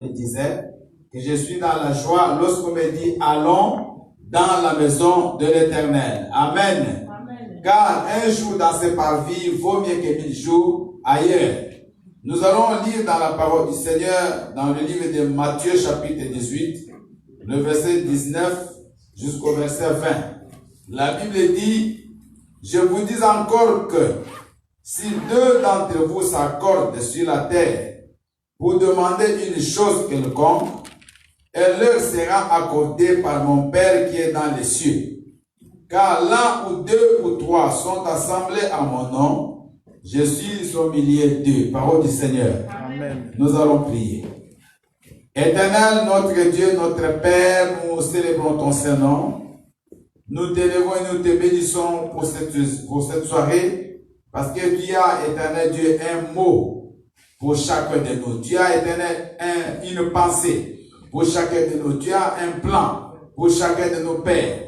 Il disait que je suis dans la joie lorsqu'on me dit allons dans la maison de l'Éternel. Amen. Amen. Car un jour dans ce parvis vaut mieux que 1000 jours ailleurs. Nous allons lire dans la parole du Seigneur, dans le livre de Matthieu chapitre 18, le verset 19 jusqu'au verset 20. La Bible dit, je vous dis encore que si deux d'entre vous s'accordent sur la terre pour demander une chose quelconque, elle leur sera accordée par mon Père qui est dans les cieux. Car là où deux ou trois sont assemblés à mon nom, je suis au milieu d'eux. Parole du Seigneur. Amen. Nous allons prier. Éternel, notre Dieu, notre Père, nous célébrons ton Saint-Nom. Nous t'élevons et nous te bénissons pour cette soirée, parce que tu as, Éternel Dieu, un mot pour chacun de nous. Tu as, Éternel, une pensée pour chacun de nous. Tu as un plan pour chacun de nos pères.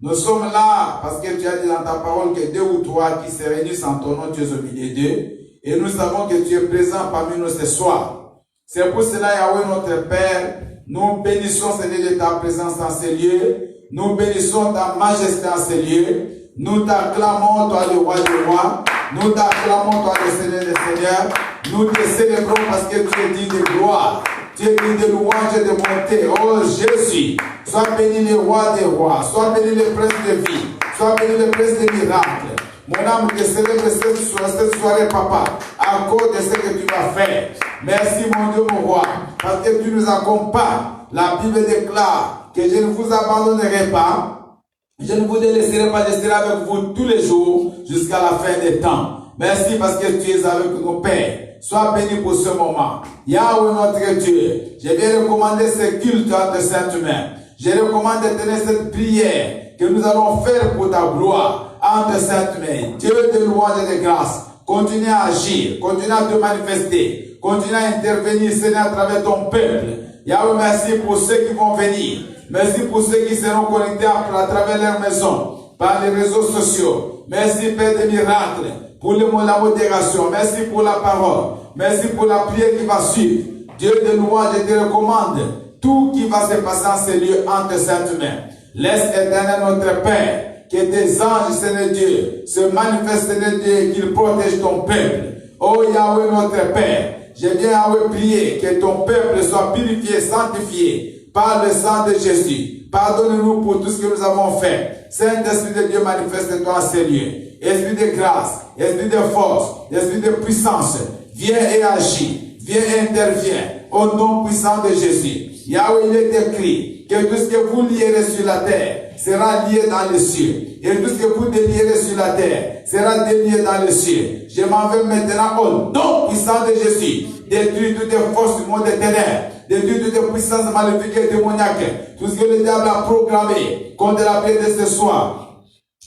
Nous sommes là parce que tu as dit dans ta parole que deux ou trois qui se réunissent en ton nom, tu es au milieu d'eux. Et nous savons que tu es présent parmi nous ce soir. C'est pour cela, Yahweh, notre Père, nous bénissons, Seigneur, de ta présence dans ces lieux. Nous bénissons ta majesté dans ces lieux. Nous t'acclamons, toi le roi des rois. Nous t'acclamons, toi le Seigneur des seigneurs. Nous te célébrons parce que tu es digne de gloire. Tu es digne de louange et de bonté. Oh Jésus, sois béni le roi des rois. Sois béni le prince de vie. Sois béni le prince des miracles. Mon âme te célèbre cette soirée, papa, à cause de ce que tu vas faire. Merci, mon Dieu, mon roi, parce que tu nous accompagnes. La Bible déclare que je ne vous abandonnerai pas. Je ne vous délaisserai pas, je serai avec vous tous les jours jusqu'à la fin des temps. Merci parce que tu es avec nos pères. Sois béni pour ce moment. Yahweh notre Dieu, je viens recommander ce culte à tes saintes mains. Je recommande de tenir cette prière que nous allons faire pour ta gloire en tes saintes mains. Dieu de louange et de grâce, continue à agir, continue à te manifester, continue à intervenir, Seigneur, à travers ton peuple. Yahweh, merci pour ceux qui vont venir. Merci pour ceux qui seront connectés à travers leur maison, par les réseaux sociaux. Merci, Père des miracles, pour la modération. Merci pour la parole. Merci pour la prière qui va suivre. Dieu de louange, je te recommande tout qui va se passer en ces lieux en tes saintes mains. Laisse, Éternel, notre Père, que tes anges, Seigneur Dieu, se manifestent, Seigneur Dieu, et qu'ils protègent ton peuple. Oh Yahweh, notre Père, je viens Yahweh prier que ton peuple soit purifié, sanctifié par le sang de Jésus. Pardonne-nous pour tout ce que nous avons fait. Saint-Esprit de Dieu, manifeste-toi en ces lieux. Esprit de grâce, esprit de force, esprit de puissance, viens et agis, viens et interviens au nom puissant de Jésus. Yahweh, il est écrit que tout ce que vous lierez sur la terre sera lié dans les cieux. Et tout ce que vous délierez sur la terre sera délié dans les cieux. Je m'en vais maintenant au nom puissant de Jésus. Détruis toutes les forces du monde des ténèbres. Détruis toutes les puissances maléfiques et démoniaques. Tout ce que le diable a programmé contre la paix de ce soir,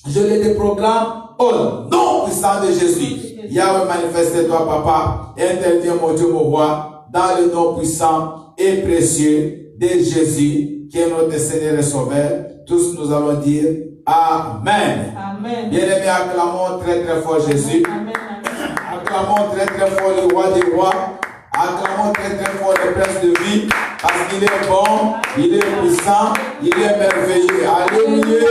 je le déprogramme au nom puissant de Jésus. Yahweh, manifeste-toi, papa. Interviens, mon Dieu, mon roi, dans le nom puissant et précieux de Jésus, qui est notre Seigneur et Sauveur. Tous nous allons dire Amen. Amen. Bien-aimés, acclamons très très fort Jésus. Amen. Acclamons très très fort le roi des rois. Acclamons très très fort le prince de vie. Parce qu'il est bon, il est puissant, il est merveilleux. Alléluia.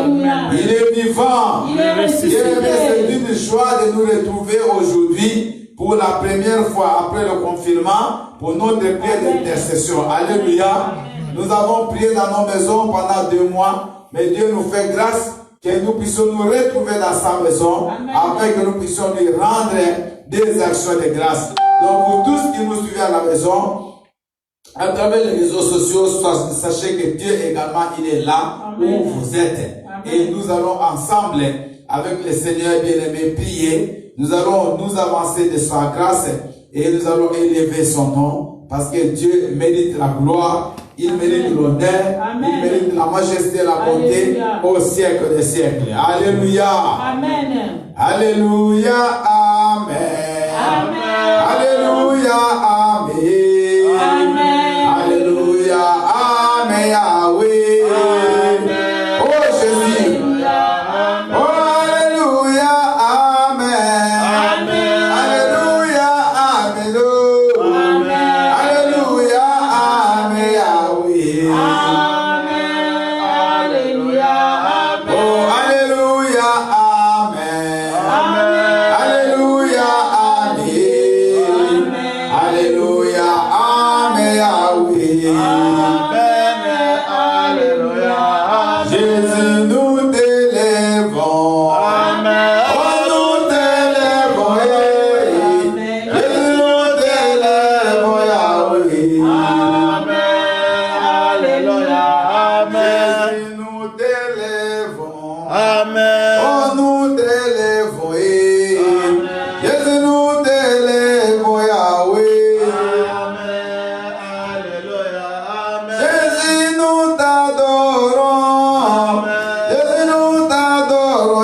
Amen. Il est vivant. C'est une joie de nous retrouver aujourd'hui pour la première fois après le confinement pour notre prière d'intercession. Alléluia. Nous avons prié dans nos maisons pendant 2 mois, mais Dieu nous fait grâce que nous puissions nous retrouver dans sa maison, afin que nous puissions lui rendre des actions de grâce. Donc pour tous qui nous suivent à la maison, à travers les réseaux sociaux, sachez que Dieu également, il est là où vous êtes. Et nous allons ensemble, avec le Seigneur bien-aimé, prier. Nous allons nous avancer de sa grâce et nous allons élever son nom, parce que Dieu mérite la gloire. Il mérite l'honneur, il mérite la majesté et la bonté au siècle des siècles. Alléluia. Amen. Alléluia. Amen. Amen. Alléluia. Amen. Amen. Alléluia. Amen. Yahweh. Amen. Oh Jésus. Oh Alléluia. Amen. Amen. Alléluia. Amen. Amen. Alléluia. Yahweh. Amen. Alléluia. Amen. Jésus, nous t'élèvons. Amen. Oh, nous t'élèvons. Jésus, nous t'élèvons, Yahweh. Amen. Alléluia. Amen. Jésus, nous t'adorons. Amen. Jésus, nous t'adorons.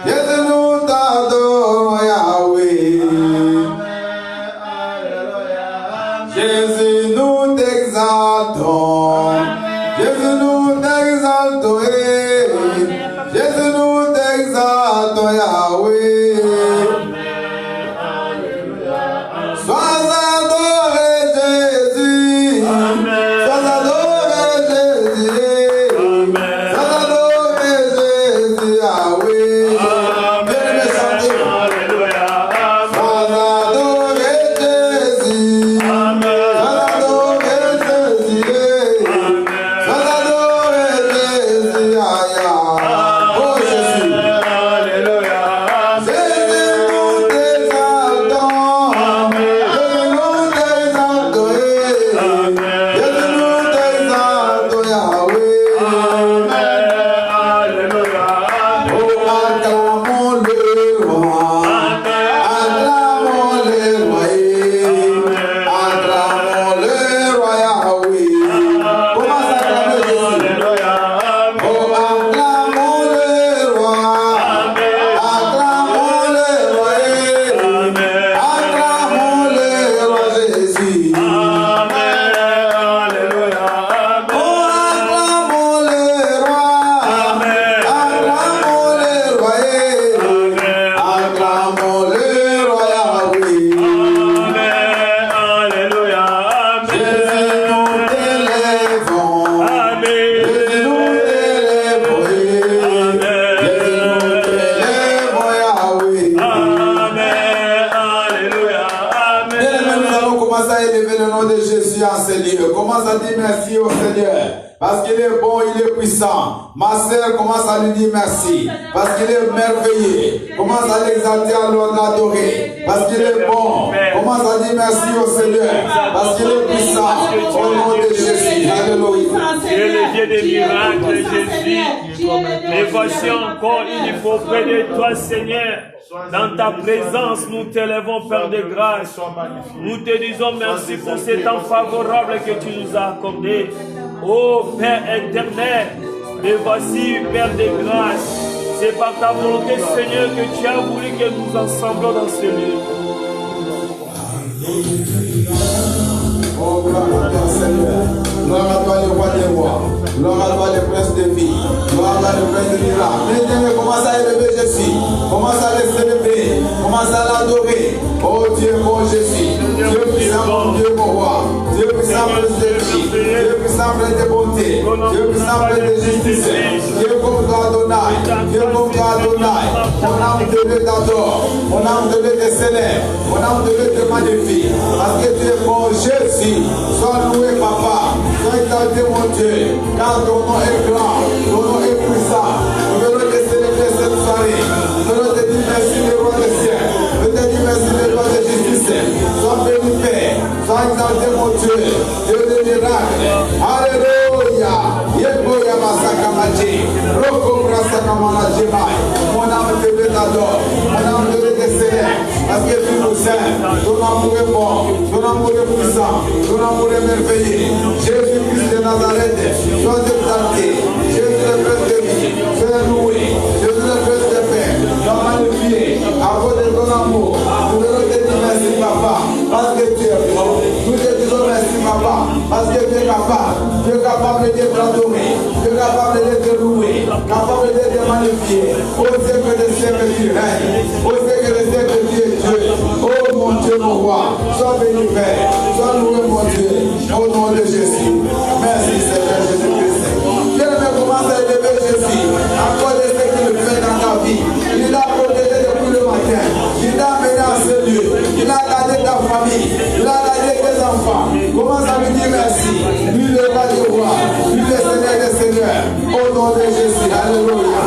Jésus, nous t'adorons, Yahweh. Jésus, nous t'exaltons. Jésus, nous t'exaltons. Jésus, nous t'exaltons, Yahweh. Sois adoré, Jésus. Sois adoré, Jésus. Sois adoré, Jésus, Yahweh. Bien-aimés, chantez. Sois adoré, Jésus. Sois adoré, Jésus. Sois adoré, Jésus, Yahya. Oh, Jésus. Jésus, nous t'exaltons. Jésus, nous t'exaltons. Jésus, nous t'exaltons, Yahweh. Oh, acclamons le roi. Acclamons le roi. Acclamons le roi, Yahweh. Comment s'acclamer Jésus? Oh, acclamons le roi. Acclamons le roi. Acclamons le roi Jésus. Oh, acclamons le roi. Acclamons le roi. Acclamons le roi Yahweh. Jésus, nous t'élèvons. Jésus, nous t'élèvons. Jésus, nous t'élèvons, Yahweh. Bien-aimés, nous allons commencer à élever le nom de Jésus en ces lieux. Commence à dire merci au Seigneur. Parce qu'il est bon, il est puissant. Ma sœur commence à lui dire merci. Parce qu'il est merveilleux. Commence à l'exalter, à l'adorer. Parce qu'il est bon. Commence à dire merci au Seigneur. Parce qu'il est puissant. Au nom de Jésus. Alléluia. Tu es le Dieu des miracles, Jésus. Et voici encore, il faut auprès de toi, Seigneur. Dans ta présence, nous t'élèvons, Père de grâce. Nous te disons merci pour ces temps favorables que tu nous as accordés. Ô Père éternel, et voici, Père de grâce, c'est par ta volonté, Seigneur, que tu as voulu que nous ensemblons dans ce lieu. Oh, gloire à toi, Seigneur. Gloire à toi, le roi des rois. Gloire à toi, le prince de vie. Gloire à toi, le prince de miracles. Bien-aimé, commence à élever Jésus. Commence à le célébrer. Commence à l'adorer. Oh Dieu, mon Jésus. Dieu puissant, mon Dieu, mon roi. Dieu puissant, prince de vie. Dieu puissant, plein de bonté. Dieu puissant, plein de justice. Dieu comme toi, Adonai. Dieu comme toi, Adonai. Mon âme de Dieu t'adore. Mon âme de Dieu te célèbre. Mon âme de Dieu te magnifie. Parce que tu es bon, Jésus. Sois loué, Papa. Sois exalté, mon Dieu. Car ton nom est grand. Ton nom est puissant. Nous venons te célébrer cette soirée. Nous venons te dire merci, le roi des cieux. Nous te dire merci, le roi de justice. Sois béni, Père. Sois exalté, mon Dieu. Dieu de miracles. Alléluia. Yegoya Masaka Maji. Roko Brasaka Manajimai. Mon âme te t'adore. Mon âme te célèbre. Parce que tu nous aimes. Ton amour est bon. Ton amour est puissant. Ton amour est merveilleux. Jésus-Christ de Nazareth. Sois exalté. Jésus le prince de vie. Sois loué. Jésus le prince de paix. Sois magnifié. À cause de ton amour. Nous devons te dire merci, Papa. Parce que tu es bon. Nous te disons merci, Papa. Parce que tu es capable. Tu es capable de t'adorer. Tu es capable de te louer. Capable de te magnifier. Au siècle des siècles tu règnes. Au siècle des siècles tu es Dieu. Oh mon Dieu, mon roi. Sois béni, Père. Sois loué, mon Dieu. Au nom de Jésus. Merci, Seigneur Jésus-Christ. Bien-aimé, commence à élever Jésus. Encore de ce qu'il fait dans ta vie. Il a protégé depuis le matin. Il t'a amené à ce lieu. Il a gardé ta famille. Il a gardé tes enfants. Commence à lui dire merci. Lui le roi du roi. Lui le Seigneur des seigneurs. Au nom de Jésus. Alléluia.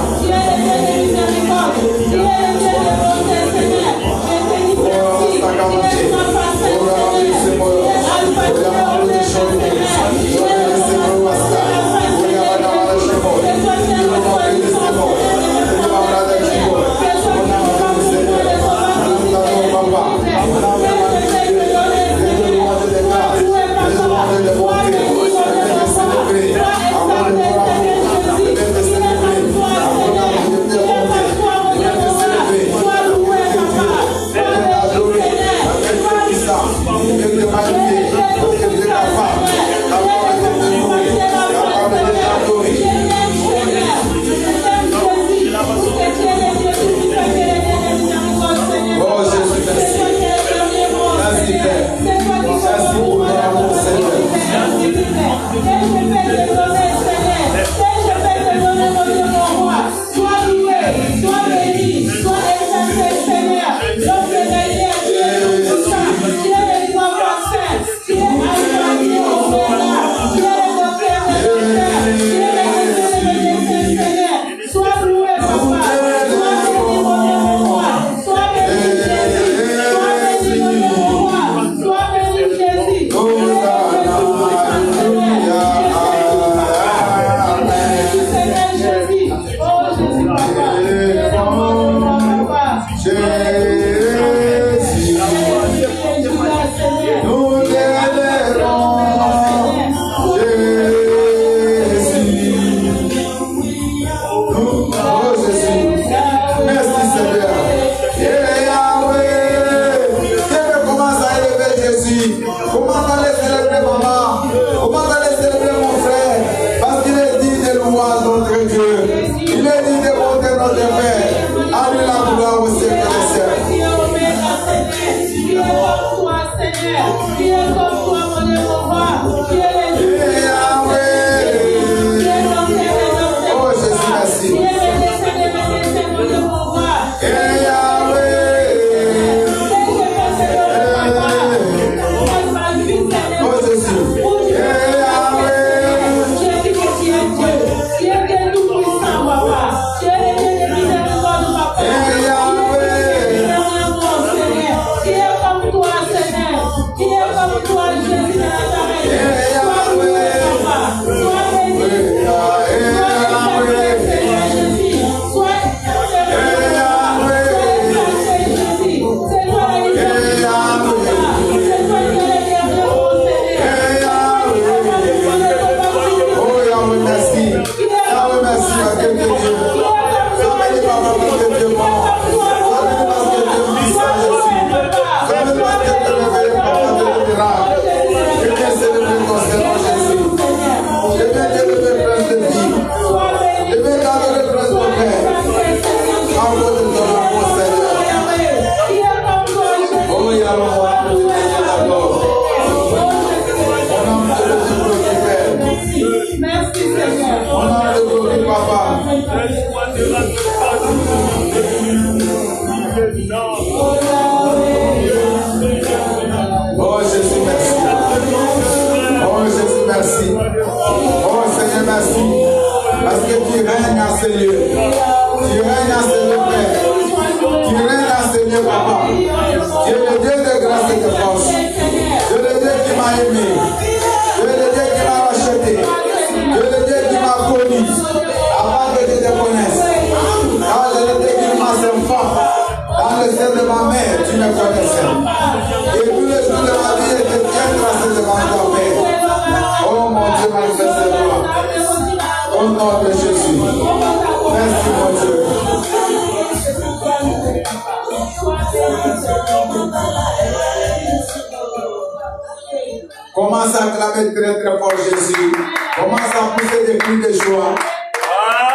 Commence à acclamer très très fort Jésus. Commence à pousser des cris de joie.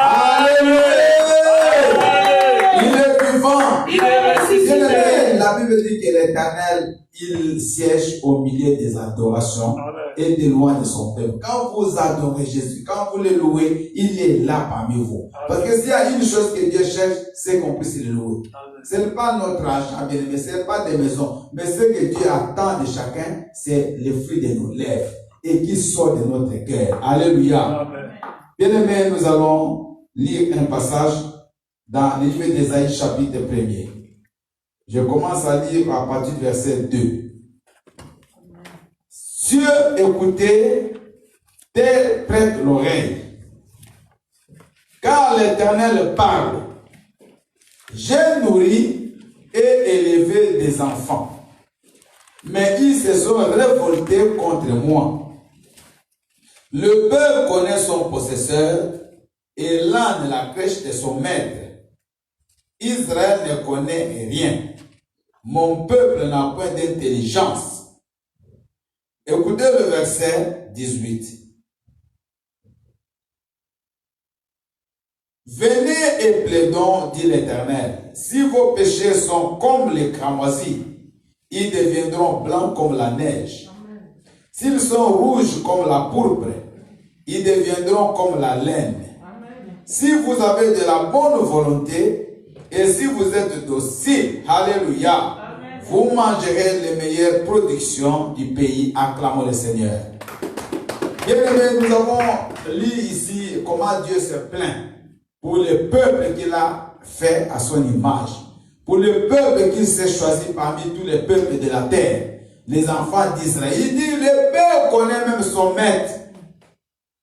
Alléluia. Il est vivant. Il est ressuscité. La Bible dit que l'Éternel, il siège au milieu des adorations et de loin de son peuple. Quand vous adorez Jésus, quand vous le louez, il est là parmi vous. Parce que s'il y a une chose que Dieu cherche, c'est qu'on puisse le louer. Ce n'est pas notre argent, bien aimé, ce n'est pas des maisons, mais ce que Dieu attend de chacun, c'est le fruit de nos lèvres et qui sort de notre cœur. Alléluia. Bien aimé, nous allons lire un passage dans le livre d'Ésaïe, chapitre 1er. Je commence à lire à partir du verset 2. Cieux, écoutez, terre, prête l'oreille. Car l'Éternel parle. J'ai nourri et élevé des enfants, mais ils se sont révoltés contre moi. Le bœuf connaît son possesseur et l'âne la crèche de son maître. Israël ne connaît rien. Mon peuple n'a point d'intelligence. Écoutez le verset 18. Venez et plaidons, dit l'Éternel. Si vos péchés sont comme les cramoisis, ils deviendront blancs comme la neige. S'ils sont rouges comme la pourpre, ils deviendront comme la laine. Si vous avez de la bonne volonté et si vous êtes docile, alléluia, vous mangerez les meilleures productions du pays. Acclamons le Seigneur. Bien aimé, nous avons lu ici comment Dieu se plaint pour le peuple qu'il a fait à son image, pour le peuple qu'il s'est choisi parmi tous les peuples de la terre, les enfants d'Israël. Il dit, le peuple connaît même son maître.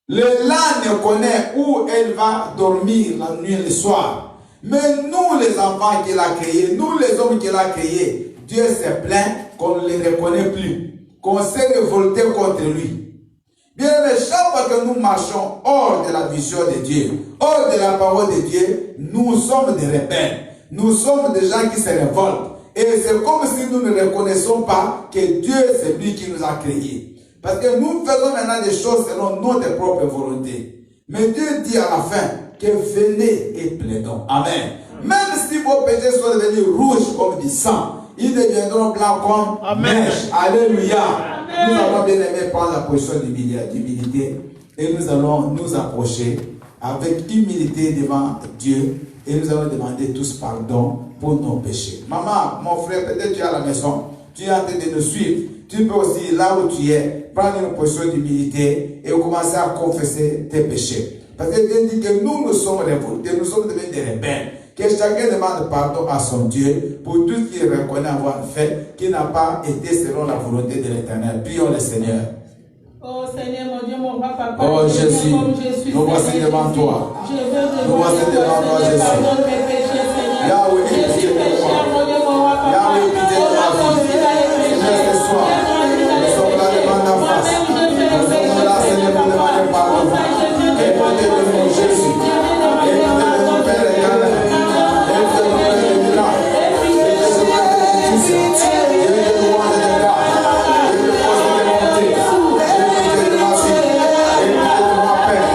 Le l'âne connaît où elle va dormir la nuit et le soir. Mais nous, les enfants qu'il a créés, nous, les hommes qu'il a créés, Dieu s'est plaint qu'on ne les reconnaît plus, qu'on s'est révolté contre lui. Bien aimé, chaque fois que nous marchons hors de la vision de Dieu, hors de la parole de Dieu, nous sommes des rebelles. Nous sommes des gens qui se révoltent. Et c'est comme si nous ne reconnaissons pas que Dieu, c'est lui qui nous a créés. Parce que nous faisons maintenant des choses selon notre propre volonté. Mais Dieu dit à la fin que venez et plaidons. Amen. Même si vos péchés sont devenus rouges comme du sang, ils deviendront blancs comme neige. Alléluia. Amen. Nous allons bien aimer prendre la position d'humilité et nous allons nous approcher avec humilité devant Dieu et nous allons demander tous pardon pour nos péchés. Maman, mon frère, peut-être tu es à la maison, tu es en train de nous suivre. Tu peux aussi, là où tu es, prendre une position d'humilité et commencer à confesser tes péchés. Parce que Dieu dit que nous sommes révoltés, nous sommes devenus des rebelles. Que chacun demande pardon à son Dieu pour tout ce qu'il reconnaît avoir fait, qui n'a pas été selon la volonté de l'Éternel. Prions le Seigneur. Oh Seigneur, mon Dieu, mon roi, papa. Oh Jésus, nous voici devant toi. Nous voici devant toi, Jésus. Yahweh, pitié de moi. Yahweh, pitié de ma vie. Seigneur, ce soir, nous sommes là devant ta face. Nous sommes là, Seigneur, pour demander pardon. Écoutez-nous, Jésus. Écoutez-nous, Père éternel. Écoutez-nous, Père de miracles. Écoutez-nous, Père de justice. Écoutez-nous, Père de grâce. Écoutez-nous, de bonté. Écoutez-nous, ma vie. Écoutez-nous, ma paix.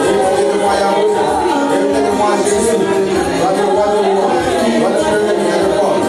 Écoutez-nous, Yahweh. Écoutez-nous, Jésus. Va de roi de roi. Va de Père de miséricorde.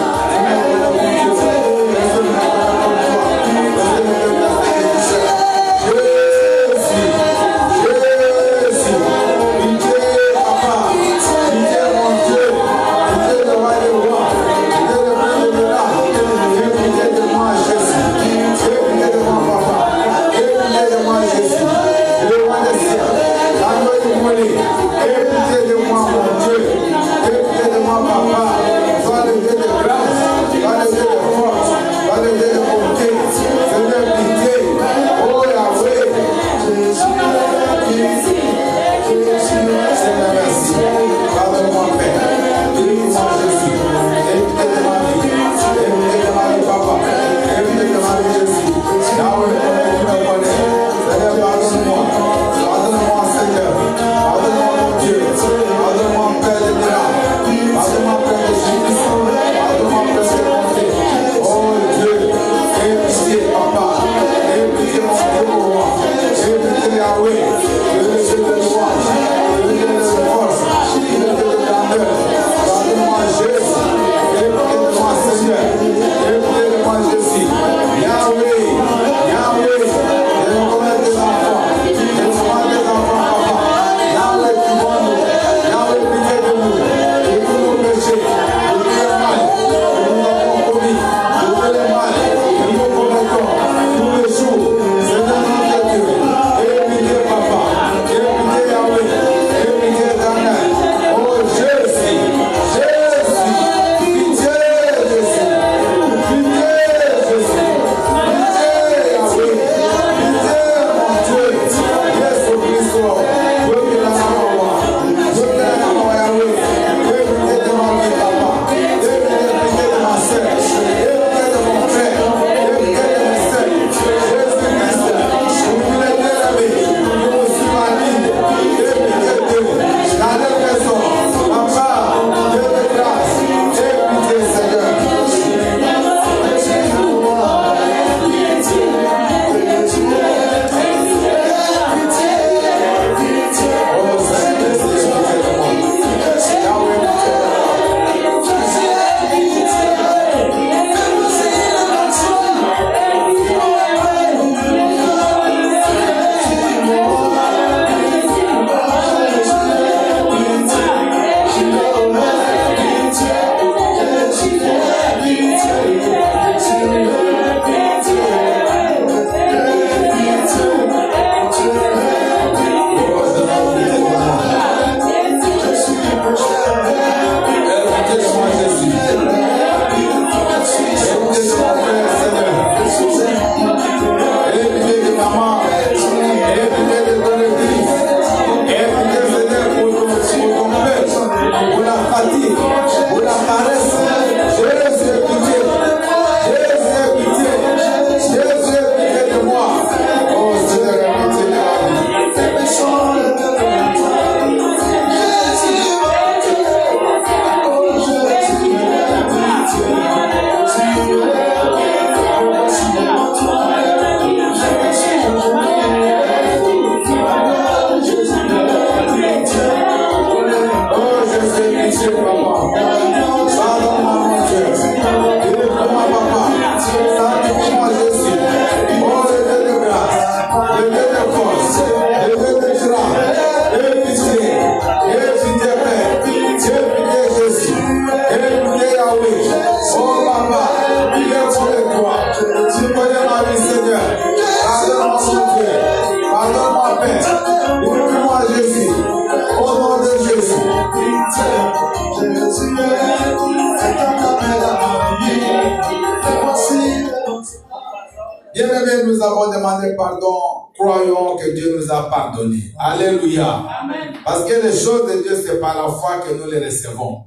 nous avons demandé pardon, croyons que Dieu nous a pardonné. Alléluia. Amen. Parce que les choses de Dieu, c'est par la foi que nous les recevons.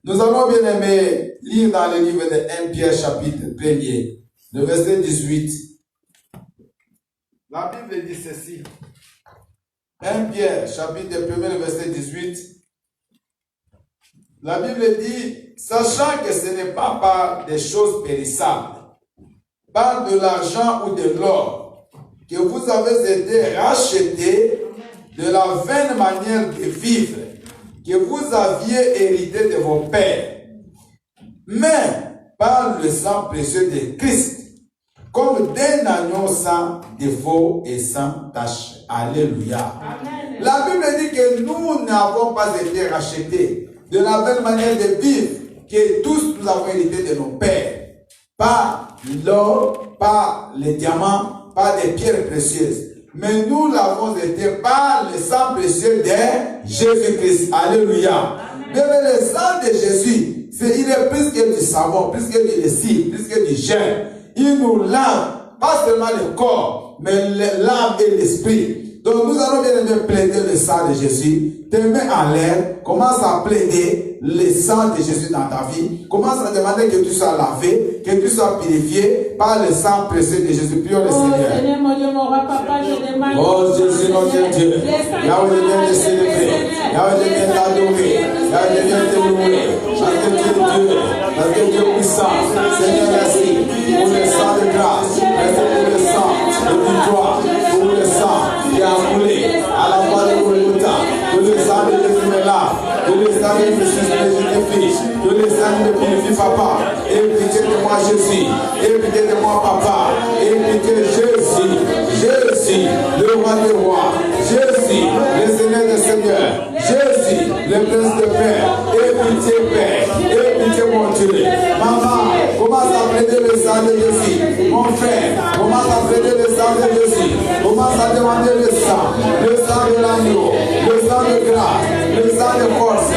Nous allons bien aimer lire dans le livre de 1 Pierre chapitre 1er, le verset 18. La Bible dit ceci. 1 Pierre chapitre 1er, le verset 18. La Bible dit, sachant que ce n'est pas par des choses périssables, par de l'argent ou de l'or, que vous avez été rachetés de la vaine manière de vivre que vous aviez hérité de vos pères, mais par le sang précieux de Christ, comme d'un agneau sans défaut et sans tache. Alléluia. Amen. La Bible dit que nous n'avons pas été rachetés de la vaine manière de vivre que tous nous avons hérité de nos pères. Pas l'or, pas les diamants, pas des pierres précieuses. Mais nous l'avons été par le sang précieux de Jésus-Christ. Alléluia. Mais le sang de Jésus, il est plus que du savon, plus que du lessive, plus que du gel. Il nous lave, pas seulement le corps, mais l'âme et l'esprit. Donc nous allons bien plaider le sang de Jésus. Tes mains en l'air, commence à plaider le sang de Jésus dans ta vie. Commence à demander que tu sois lavé, que tu sois purifié par le sang précieux de Jésus. Prions le Seigneur. Seigneur, mon Dieu, mon roi, papa, je demande. Oh Jésus, notre Dieu. Yahweh, je viens te célébrer. Yahweh, je viens t'adorer. Yahweh, je viens te louer. Parce que tu es Dieu. Parce que tu es puissant. Seigneur, merci pour le sang de grâce. Merci pour le sang de victoire. Pour le sang qui a coulé à la croix de Golgotha. Pour le sang de Jésus me lave. Pour le sang de Jésus me justifie. Pour le sang de purifie, papa. Et pitié de moi, Jésus. Et pitié de moi, papa. Et pitié Jésus. Jésus, le roi des rois. Jésus, le Seigneur des seigneurs. Jésus, le prince de paix. Et pitié, Père. Et pitié, mon Dieu. Maman, commence à plaider le sang de Jésus. Mon frère, commence à plaider le sang de Jésus. Commence à demander le sang de l'agneau, le sang de grâce, le sang de force,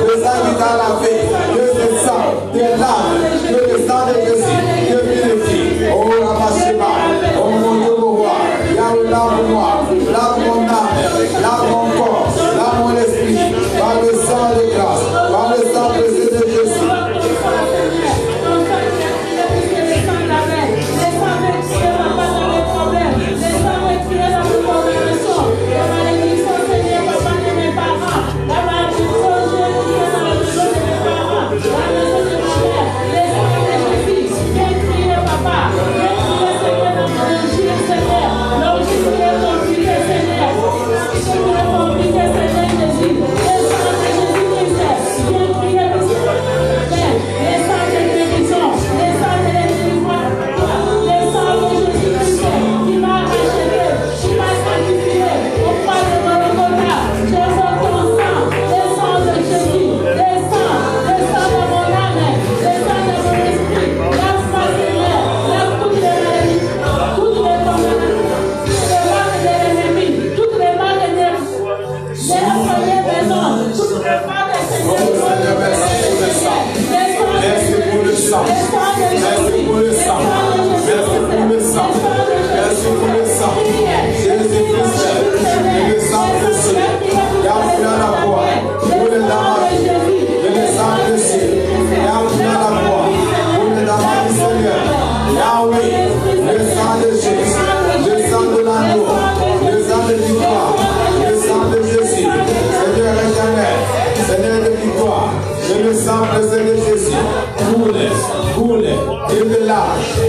le sang qui t'a lavé, que ce sang de l'âme, que le sang de Jésus te purifie. Oh, Ramachima, oh mon Dieu, mon roi, Yahweh, lave-moi, lave mon âme, lave mon corps, lave mon esprit, par le sang de grâce, par le sang précieux de Jésus.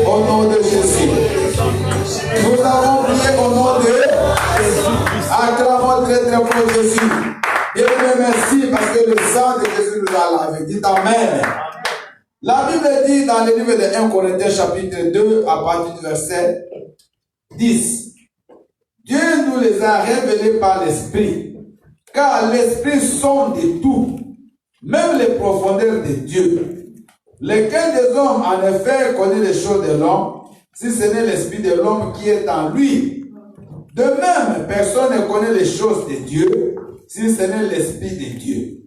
Au nom de Jésus. Nous avons prié au nom de Jésus. Acclamons très très fort Jésus. Et Dieu merci parce que le sang de Jésus nous a lavé. Dites Amen. La Bible dit dans le livre de 1 Corinthiens chapitre 2 à partir du verset 10. Dieu nous les a révélés par l'Esprit. Car l'Esprit sonde tout, même les profondeurs de Dieu. Lequel des hommes, en effet, connaît les choses de l'homme, si ce n'est l'esprit de l'homme qui est en lui? De même, personne ne connaît les choses de Dieu, si ce n'est l'esprit de Dieu.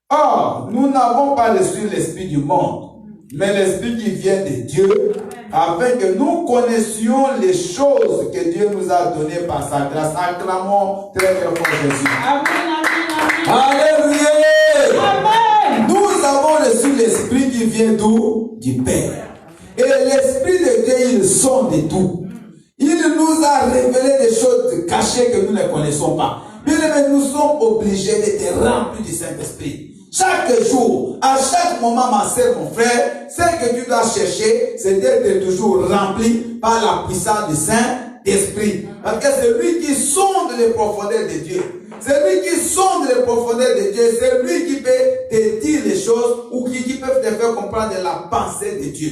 Or, nous n'avons pas reçu l'esprit du monde, mais l'esprit qui vient de Dieu, afin que nous connaissions les choses que Dieu nous a données par sa grâce. Acclamons très très fort Jésus. Amen. Alléluia. Amen. Nous avons reçu l'Esprit qui vient d'où? Du Père. Et l'Esprit de Dieu, il sonde de tout. Il nous a révélé des choses cachées que nous ne connaissons pas. Bien aimé, nous sommes obligés d'être remplis du Saint-Esprit. Chaque jour, à chaque moment, ma soeur, mon frère, ce que tu dois chercher, c'est d'être toujours rempli par la puissance du Saint-Esprit. Parce que c'est lui qui sonde les profondeurs de Dieu. C'est lui qui sonde les profondeurs de Dieu. C'est lui qui peut te dire les choses ou qui peut te faire comprendre la pensée de Dieu.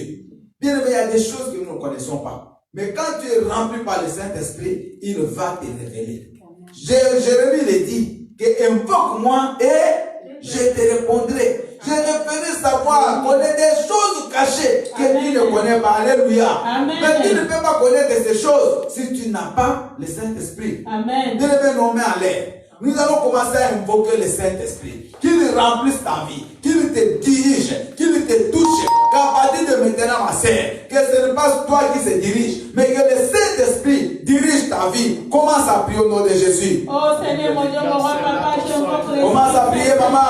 Bien aimé, il y a des choses que nous ne connaissons pas. Mais quand tu es rempli par le Saint-Esprit, il va te révéler. Jérémie le dit, que invoque-moi et je te répondrai. Je te ferai savoir, connaître des choses cachées que tu ne connais pas. Alléluia. Amen. Mais tu ne peux pas connaître ces choses si tu n'as pas le Saint-Esprit. Amen. Dieu le nommer à l'air. Nous allons commencer à invoquer le Saint-Esprit. Qu'il remplisse ta vie. Qu'il te dirige. Qu'il te touche. Qu'à partir de maintenant, ma sœur, que ce n'est pas toi qui se dirige, mais que le Saint-Esprit dirige ta vie. Commence à prier au nom de Jésus. Oh Seigneur, mon Dieu, mon roi, papa, je m'offre les Commence à prier, maman.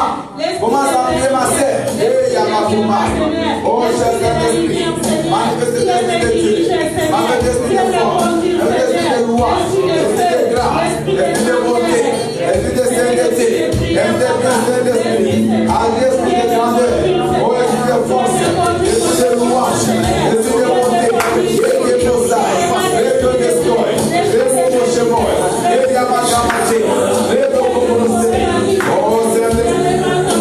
Commence à prier, ma sœur. Eh, Yamakouma. Oh, cher Saint-Esprit. Manifeste l'Esprit de Dieu. Manifeste l'Esprit de force. L'Esprit de louange. L'Esprit de grâce. L'Esprit de bonté. L'Esprit de sainteté. L'Esprit de Saint-Esprit. L'Esprit de grandeur. Oh, Esprit de force. L'Esprit de louange. L'Esprit de bonté. L'Esprit de posaille. L'Esprit de destroy. L'Esprit de chemoy. L'Esprit de Yamakamate. L'Esprit de Komonosé. Oh, Saint-Esprit.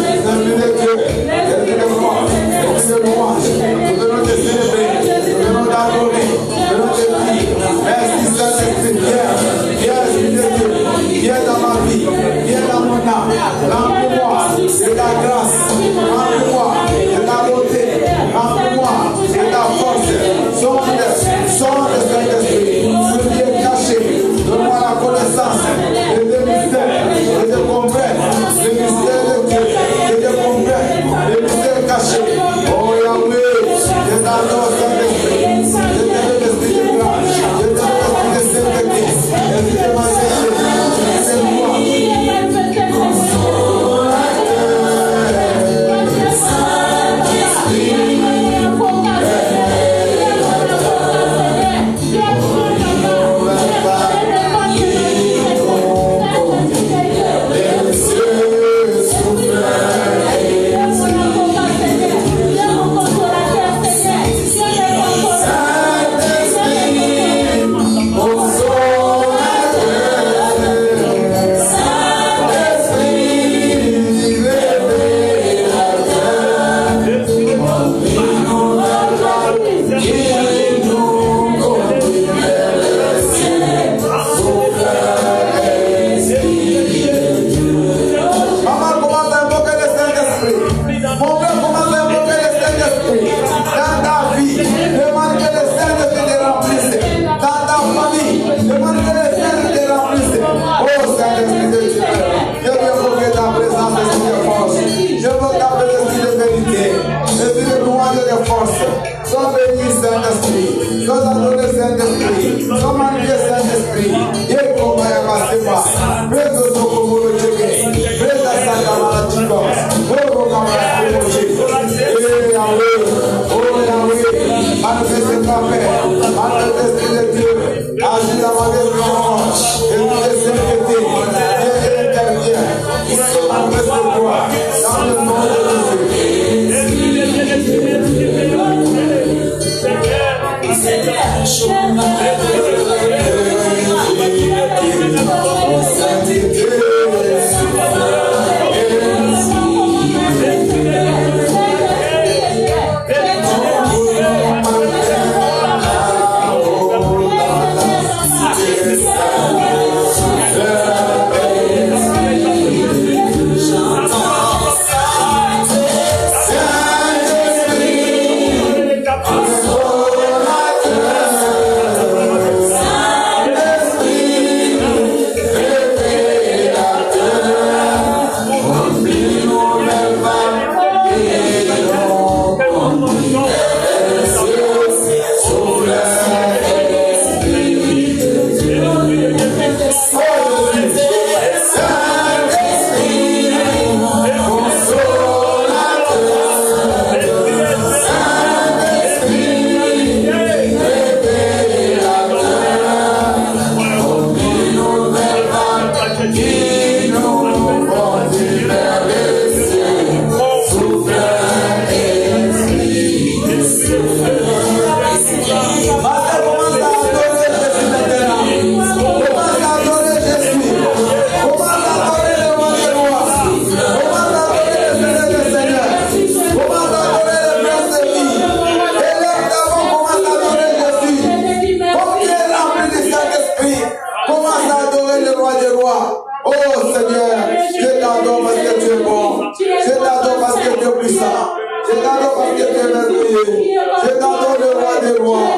L'Esprit de Dieu. L'Esprit de force. L'Esprit de louange. Nous venons te célébrer. Nous venons t'adorer. Nous venons te dire. Merci Saint-Esprit. Viens, Esprit de Dieu. Viens dans ma vie. Viens dans mon âme. Remplis-moi de ta grâce. Remplis-moi de ta beauté. Remplis-moi de ta force. Sonde de Saint-Esprit. Ce qui est caché. Donne-moi la connaissance de tes mystères. Que je comprenne les mystères de Dieu. Que je comprenne les mystères cachés. Oh Yahweh, je t'adore Saint-Esprit. Je t'aime l'Esprit de grâce. Je t'aime l'Esprit de sainteté. L'Esprit de majesté. C'est moi. commence à adorer le roi des rois. Oh Seigneur, je t'adore parce que tu es bon. Je t'adore parce que tu es puissant. Je t'adore parce que tu es merveilleux. Je t'adore le roi des rois.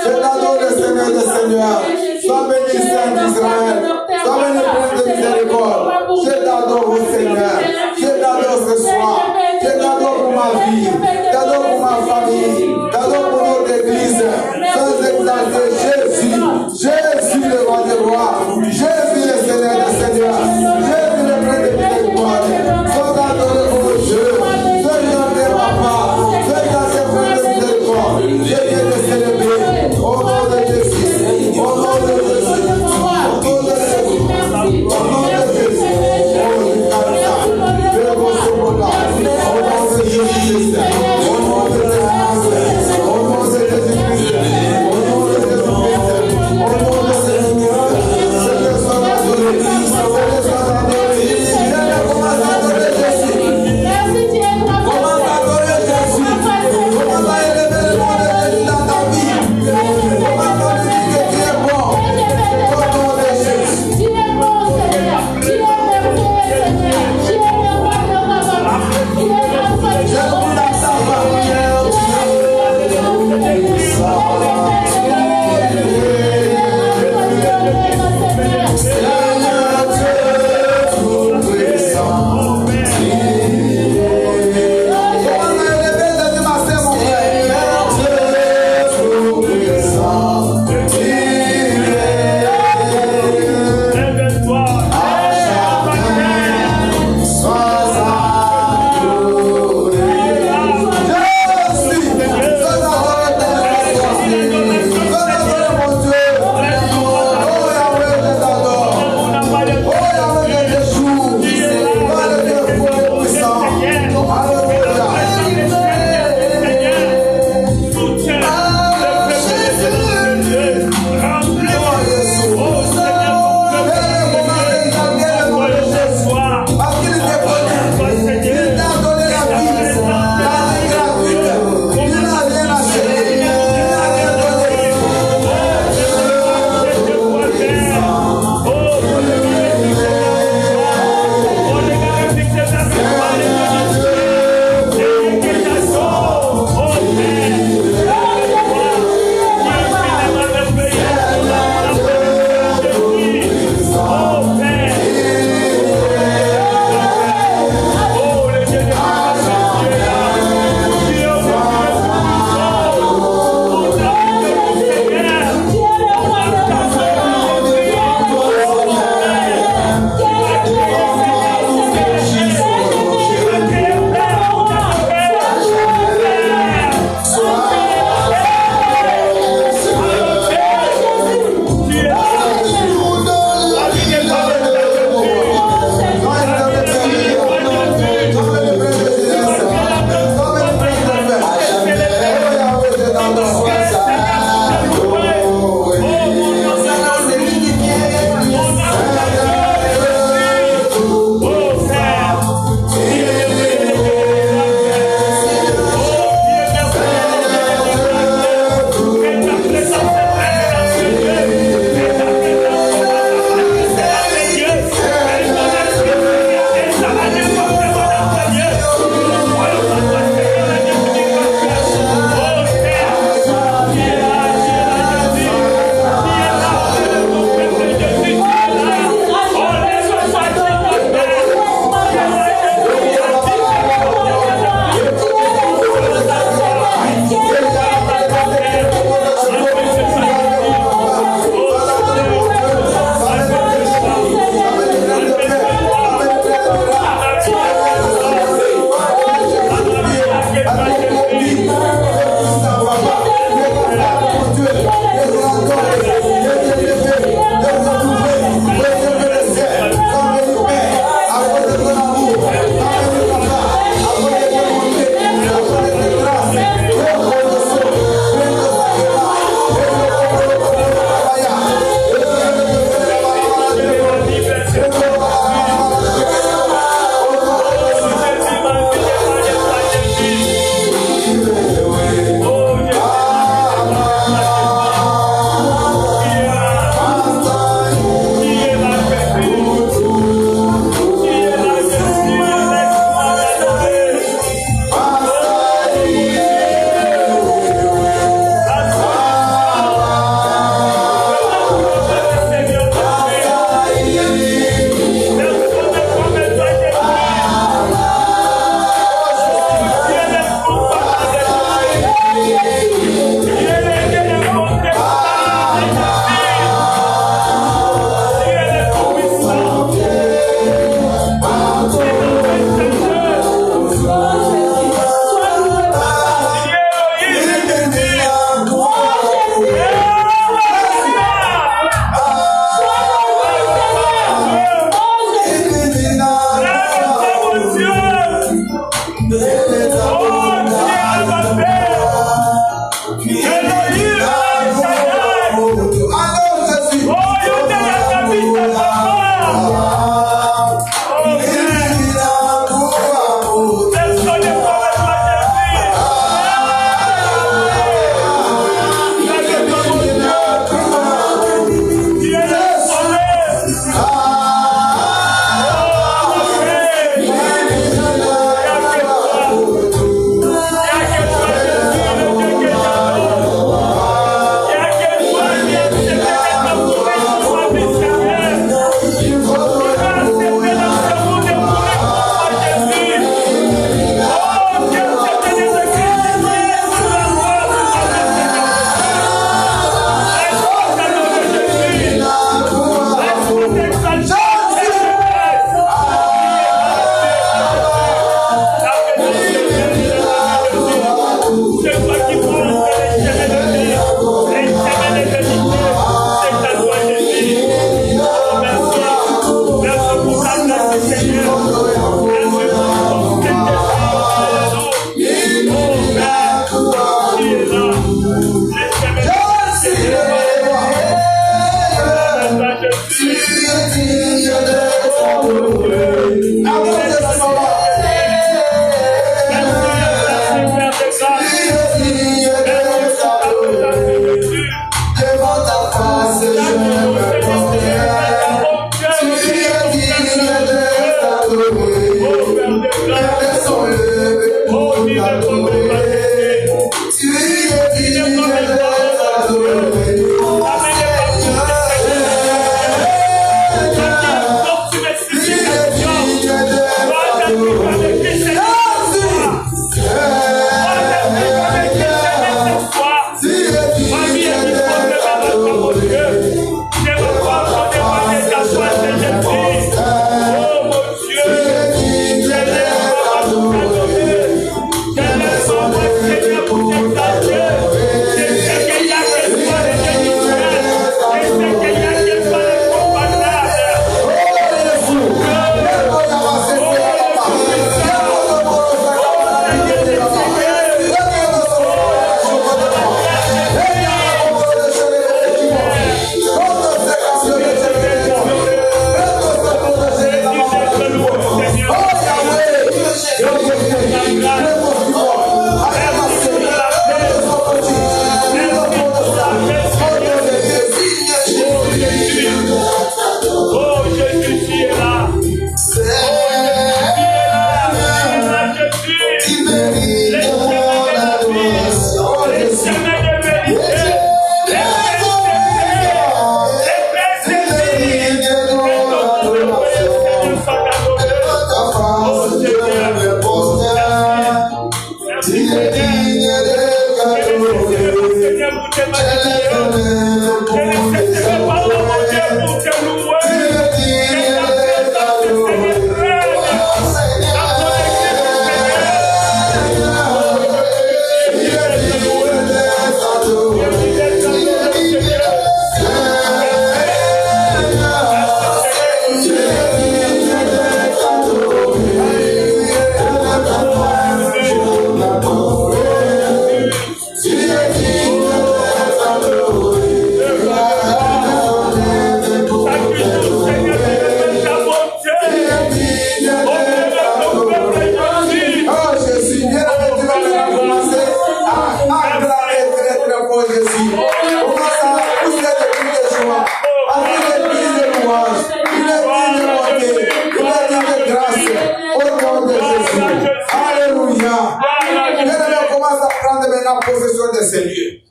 Je t'adore le Seigneur des seigneurs. Sois béni, Saint d'Israël. Sois béni, Prince de miséricorde. Je t'adore, oh Seigneur. Je t'adore ce soir. Je t'adore pour ma vie. Je t'adore pour ma famille. Je t'adore pour notre église. Sans exalter Jésus. Jésus, le roi des rois. Jésus, le Seigneur des seigneurs. Jésus, le Prince de miséricorde. Sois adoré pour Dieu. Sois adoré, papa. Sois adoré pour le miséricorde. Je viens de célébrer. Au nom de Jésus. Au nom de Jésus. Au nom de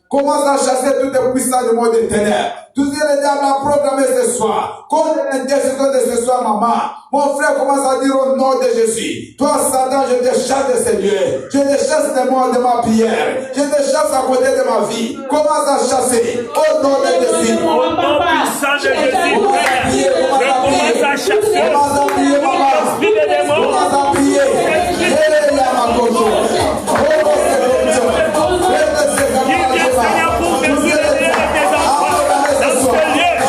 Commence à chasser toutes les puissances du monde des ténèbres. Tout ce que le diable a programmé ce soir. Contre l'intercession de ce soir, maman. Mon frère commence à dire au nom de Jésus. Toi, Satan, je te chasse de ces lieux. Je te chasse de moi, de ma prière. Je te chasse à côté de ma vie. Commence à chasser au nom de Jésus. Au nom puissant de Jésus, frère. Je commence à chasser. Commence à prier, maman. Esprit des démons. Commence à prier. Seigneur, pour détruire les liens de tes enfants dans ce lieu.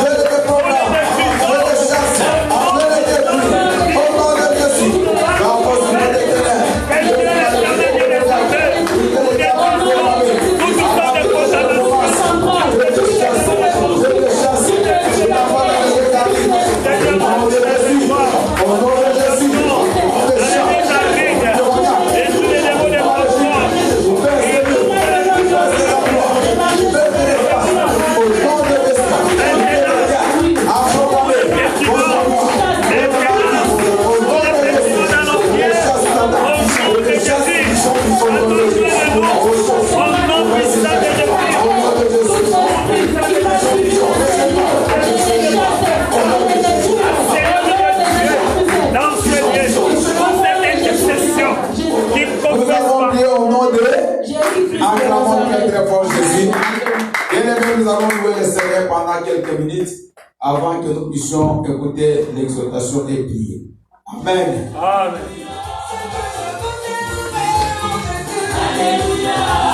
nous allons louer le Seigneur pendant quelques minutes avant que nous puissions écouter l'exhortation et prier. Amen. Amen. Alléluia.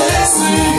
Jésus,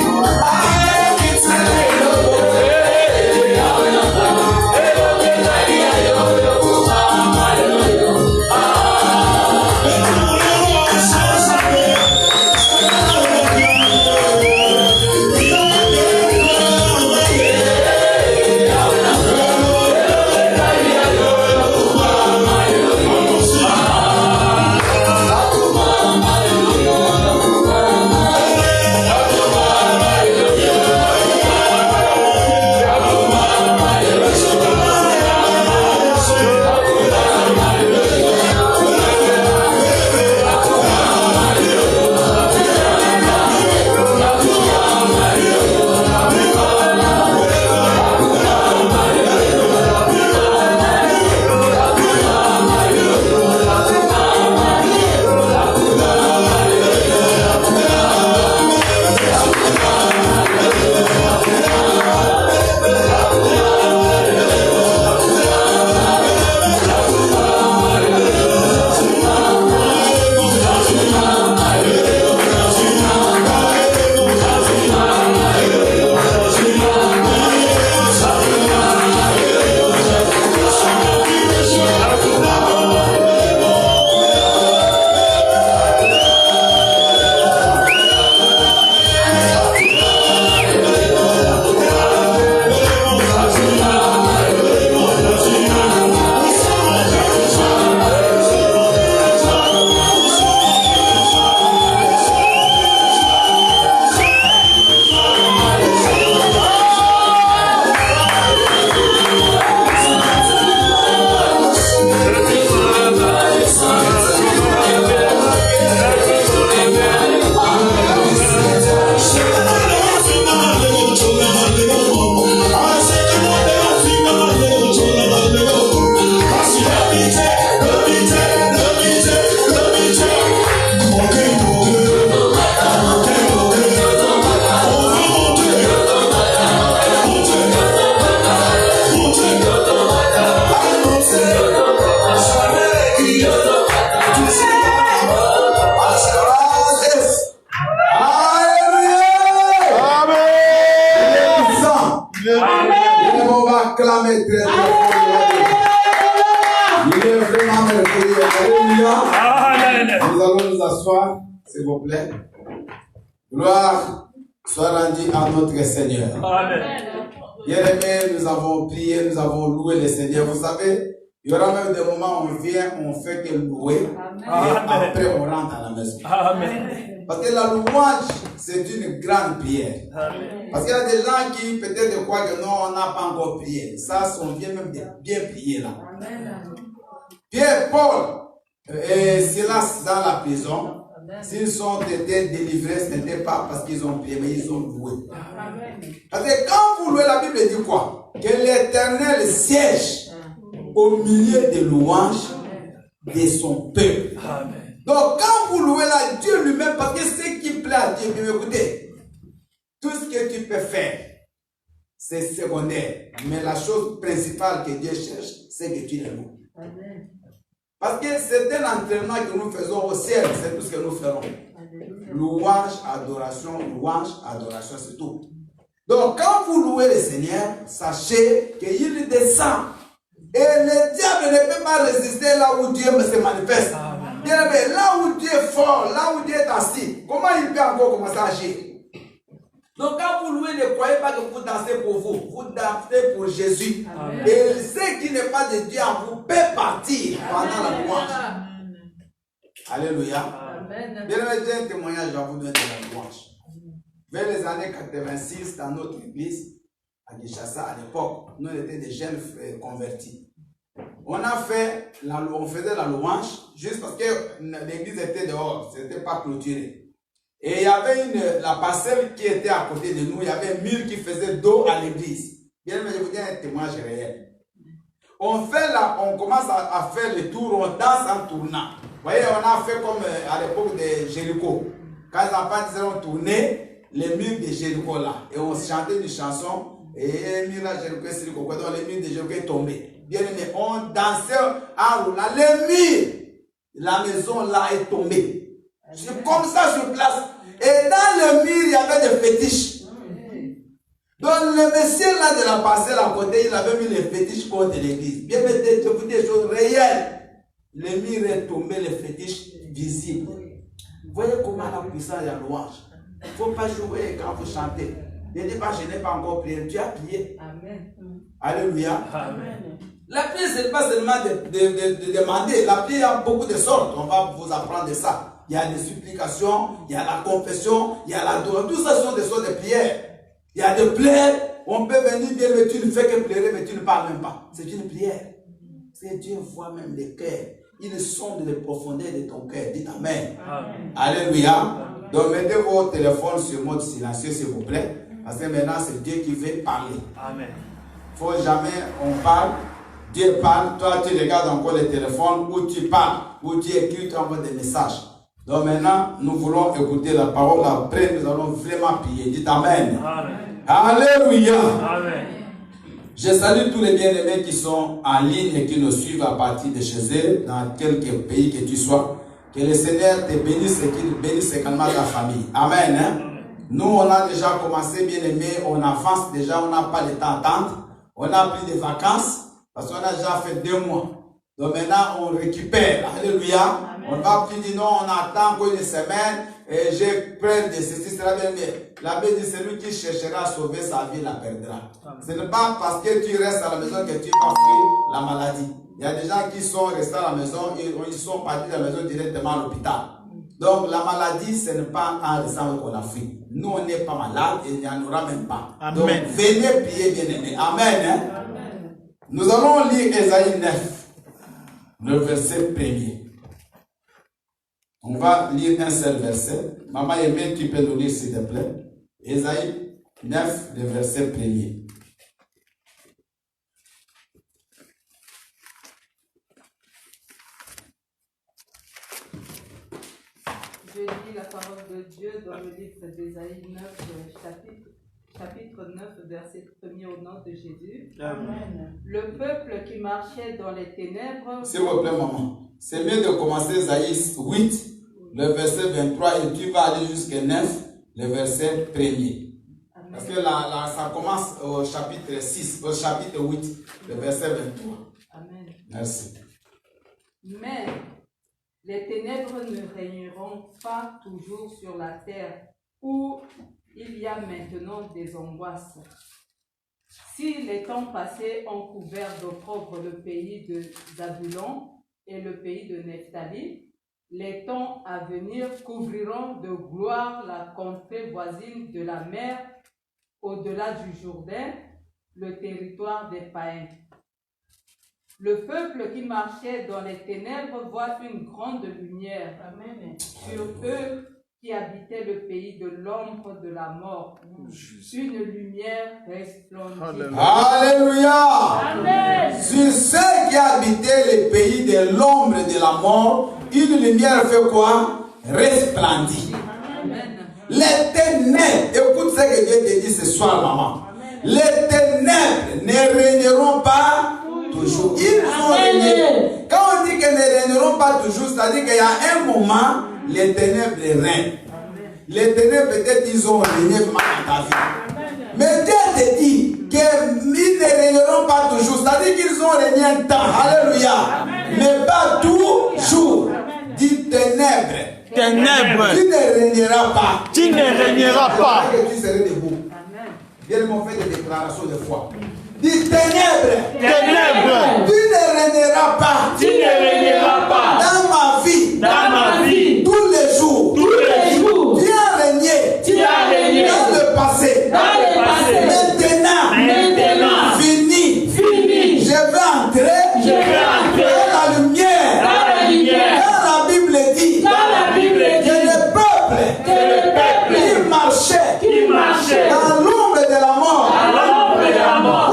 allons nous asseoir, s'il vous plaît. Gloire soit rendue à notre Seigneur. Amen. Bien-aimés, nous avons prié, nous avons loué le Seigneur. Vous savez, il y aura même des moments où on vient, on fait que louer, et après on rentre à la maison. Amen. Parce que la louange, c'est une grande prière. Amen. Parce qu'il y a des gens qui peut-être croient que non, on n'a pas encore prié. Ça, on vient même de bien prier là. Pierre, Paul et Silas dans la prison, s'ils ont été délivrés, ce n'était pas parce qu'ils ont prié, mais ils ont loué. Parce que quand vous louez, la Bible dit quoi? Que l'Éternel siège au milieu des louanges de son peuple. Amen. Donc quand vous louez là, Dieu lui-même, parce que ce qui plaît à Dieu, bien écoutez, tout ce que tu peux faire, c'est secondaire. Mais la chose principale que Dieu cherche, c'est que tu le loues. Parce que c'est un entraînement que nous faisons au ciel, c'est tout ce que nous ferons. Louange, adoration, c'est tout. Donc quand vous louez le Seigneur, sachez qu'il descend. Et le diable ne peut pas résister là où Dieu se manifeste. Bien, mais là où Dieu est fort, là où Dieu est assis, comment il peut encore commencer à agir? Donc quand vous louez, ne croyez pas que vous dansez pour vous, vous dansez pour Jésus. Amen. Et ce qui n'est pas de Dieu en vous peut partir pendant la louange. Alléluia. Bien, j'ai un témoignage à vous donner de la louange. Vers les années 86, dans notre église, à Kinshasa, à l'époque, nous étions des jeunes convertis. On faisait la louange juste parce que l'église était dehors, ce n'était pas clôturé. Et il y avait la parcelle qui était à côté de nous, il y avait un mur qui faisait dos à l'église. Bien, mais je vous dis un témoignage réel. On commence à faire le tour, on danse en tournant. Vous voyez, on a fait comme à l'époque de Jéricho. Quand les enfants disaient on tournait les murs de Jéricho là, et on chantait une chanson. Et les murs de Jéricho est tombé. Bien aimé, on dansait en roulant. Le mur, la maison là est tombée. C'est comme ça sur place. Et dans le mur, il y avait des fétiches. Donc le monsieur là de la parcelle à côté, il avait mis les fétiches contre l'église. Bien aimé, je vous dis des choses réelles. Le mur est tombé, les fétiches visibles. Vous voyez comment la puissance de la louange. Il ne faut pas jouer quand vous chantez. Ne dis pas, je n'ai pas encore prié. Tu as prié. Amen. Alléluia. Amen. La prière, ce n'est pas seulement de demander. La prière, il y a beaucoup de sortes. On va vous apprendre ça. Il y a des supplications, il y a la confession, il y a l'adoration. Tout ça sont des sortes de prières. Il y a des prières. On peut venir dire, mais tu ne fais que pleurer, mais tu ne parles même pas. C'est une prière. C'est Dieu voit même les cœurs. Il sonde les profondeurs de ton cœur. Dites Amen. Amen. Alléluia. Donc mettez vos téléphones sur mode silencieux, s'il vous plaît. Parce que maintenant, c'est Dieu qui veut parler. Amen. Il ne faut jamais, on parle, Dieu parle, toi tu regardes encore le téléphone, où tu parles, où tu écris, tu envoies des messages. Donc maintenant, nous voulons écouter la parole, après nous allons vraiment prier. Dites Amen. Amen. Alléluia. Amen. Je salue tous les bien-aimés qui sont en ligne et qui nous suivent à partir de chez eux, dans quelque pays que tu sois. Que le Seigneur te bénisse et qu'il bénisse également ta famille. Amen. Hein? Nous, on a déjà commencé, bien aimé, on avance déjà, on n'a pas le temps d'attendre. On a pris des vacances, parce qu'on a déjà fait 2 mois. Donc maintenant, on récupère. Alléluia. Amen. On va plus dire non, on attend encore une semaine, et j'ai peur de ceci, cela, mais la Bible dit, celui qui cherchera à sauver sa vie la perdra. Amen. Ce n'est pas parce que tu restes à la maison que tu vas fuir la maladie. Il y a des gens qui sont restés à la maison, et ils sont partis de la maison directement à l'hôpital. Donc la maladie, ce n'est pas en restant qu'on a fui. Nous, on n'est pas malade et il n'y en aura même pas. Amen. Donc venez prier, bien-aimés. Amen. Hein? Amen. Nous allons lire Ésaïe 9, le verset 1er. On va lire un seul verset. Maman Aimée, tu peux nous lire s'il te plaît. Ésaïe 9, le verset 1er. Je lis la parole de Dieu dans le livre d'Ésaïe 9, chapitre 9, verset 1er au nom de Jésus. Amen. Le peuple qui marchait dans les ténèbres... S'il vous plaît, maman. C'est mieux de commencer Ésaïe 8, le verset 23, et tu vas aller jusqu'à 9, le verset 1er. Amen. Parce que là, ça commence au chapitre 6, au chapitre 8, le verset 23. Amen. Merci. Mais Les ténèbres ne régneront pas toujours sur la terre où il y a maintenant des angoisses. Si les temps passés ont couvert d'opprobre le pays de Zabulon et le pays de Nephtali, les temps à venir couvriront de gloire la contrée voisine de la mer, au-delà du Jourdain, le territoire des païens. Le peuple qui marchait dans les ténèbres voit une grande lumière. Amen. Sur eux qui habitaient le pays de l'ombre de la mort, une lumière resplendissante. Alléluia. Amen. Sur ceux qui habitaient le pays de l'ombre de la mort, une lumière fait quoi? Resplendit. Amen. Les ténèbres, écoute ce que Dieu te dit ce soir, maman. Les ténèbres ne régneront pas toujours. Ils ont régné. Quand on dit qu'elles ne régneront pas toujours, c'est-à-dire qu'il y a un moment, les ténèbres règnent. Les ténèbres, peut-être, ils ont régné dans ta vie. Mais Dieu te dit qu'ils ne régneront pas toujours. C'est-à-dire qu'ils ont régné un temps. Alléluia. Mais pas toujours. Dit ténèbres. Ténèbres. Tu ne régneras pas. Tu ne régneras pas. Que tu serais debout. Bien, m'ont fait des déclarations de foi. Dis ténèbres. Ténèbres. Tu ne régneras pas. Tu ne régneras pas. Dans ma vie. Dans ma vie. Tous les jours. Tous les jours. Tu as régné. Tu as régné. Dans le passé. Dans le passé. Maintenant. Fini. Fini. Je vais entrer. Je vais entrer. Dans la lumière. Dans la lumière. Quand la Bible dit. Dans la Bible dit. Que le peuple. Qui marchait. Dans l'ombre de la mort.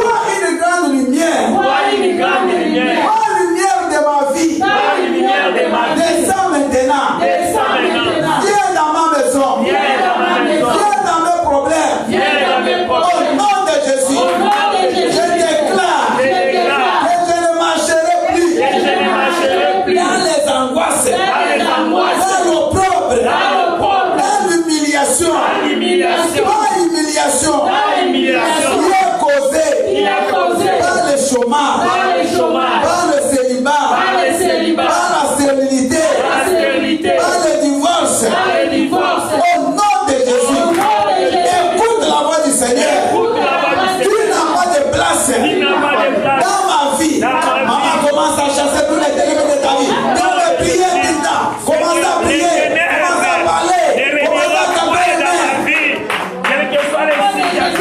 Voit une grande lumière. La lumière de ma vie. Descends maintenant. Viens dans ma maison. Viens dans mes problèmes. Au nom de Jésus. Je déclare que je ne marcherai plus dans les angoisses, dans l'opprobre, dans l'humiliation, qui est causée par le chômage, par le célibat, par la stérilité, par le divorce. Au nom de Jésus, écoute la voix du Seigneur. Tu n'as pas de place dans ma vie. Maman commence à chasser tous les ténèbres de ta vie. Dans les prières maintenant, commence à prier, commence à parler, commence à t'appeler.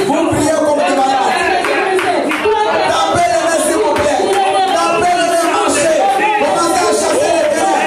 Vous priez comme des malades. Tapez les mains s'il vous plaît. Tapez les mains, marchez. Commencez à chasser les ténèbres.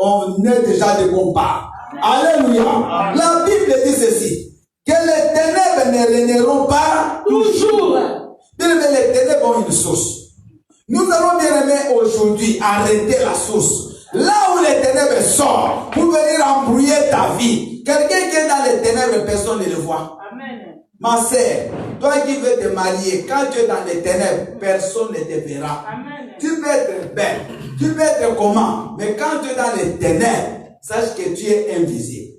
On est déjà de bon pas. Alléluia. La Bible dit ceci, que les ténèbres ne régneront pas toujours. Bien aimé, les ténèbres ont une source. Nous allons bien aimer aujourd'hui arrêter la source. Là où les ténèbres sortent pour venir embrouiller ta vie, Quelqu'un qui est dans les ténèbres, personne ne le voit. Amen. Ma sœur, toi qui veux te marier, quand tu es dans les ténèbres, personne ne te verra. Amen. Tu peux être belle, tu peux être comment, mais quand tu es dans les ténèbres, sache que tu es invisible.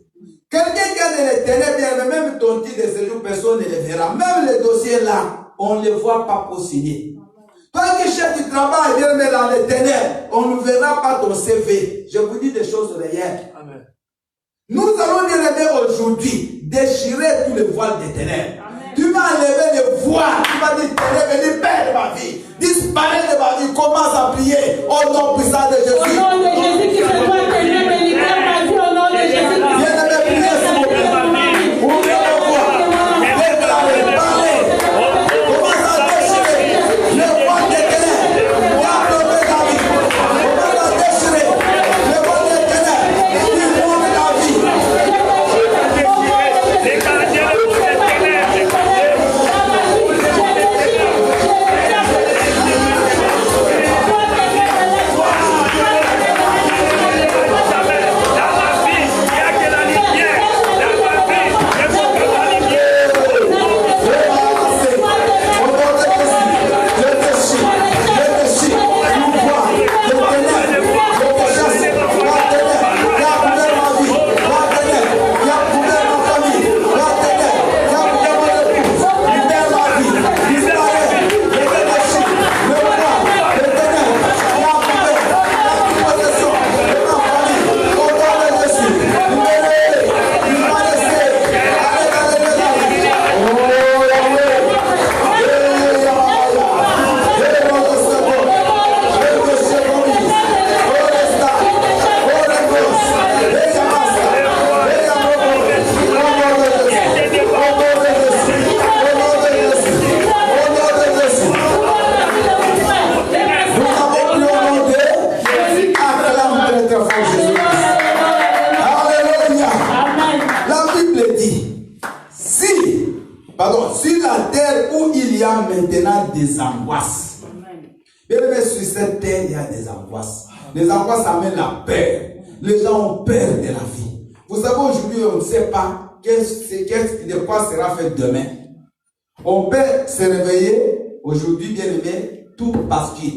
Quelqu'un qui est dans les ténèbres, même ton titre de séjour, personne ne le verra. Même les dossiers là, on ne les voit pas pour signer. Toi qui cherches du travail, bien mais dans les ténèbres, on ne verra pas ton CV. Je vous dis des choses réelles. Amen. Nous allons bien aujourd'hui déchirer tous les voiles des ténèbres. Amen. Tu vas enlever les voiles. Tu vas dire ténèbres, libère de ma vie. Disparaît de ma vie. Commence à prier au nom puissant de Jésus. Au nom de Jésus qui se doit ténèbres, libère ma vie au nom de Jésus. Bien-aimé, priez s'il vous plaît. Ouvrez vos voix. Déclarez, parlez. Commence à déchirer les voiles des ténèbres. Viens tomber ta vie. Commence à déchirer les voiles des ténèbres. Qui montent ta vie. Les gardiens de vos ténèbres, les gardiens. Sur la terre où il y a maintenant des angoisses. Bien aimé, sur cette terre, il y a des angoisses. Les angoisses amènent la peur. Les gens ont peur de la vie. Vous savez, aujourd'hui, on ne sait pas de quoi sera fait demain. On peut se réveiller aujourd'hui, bien aimé, tout parce que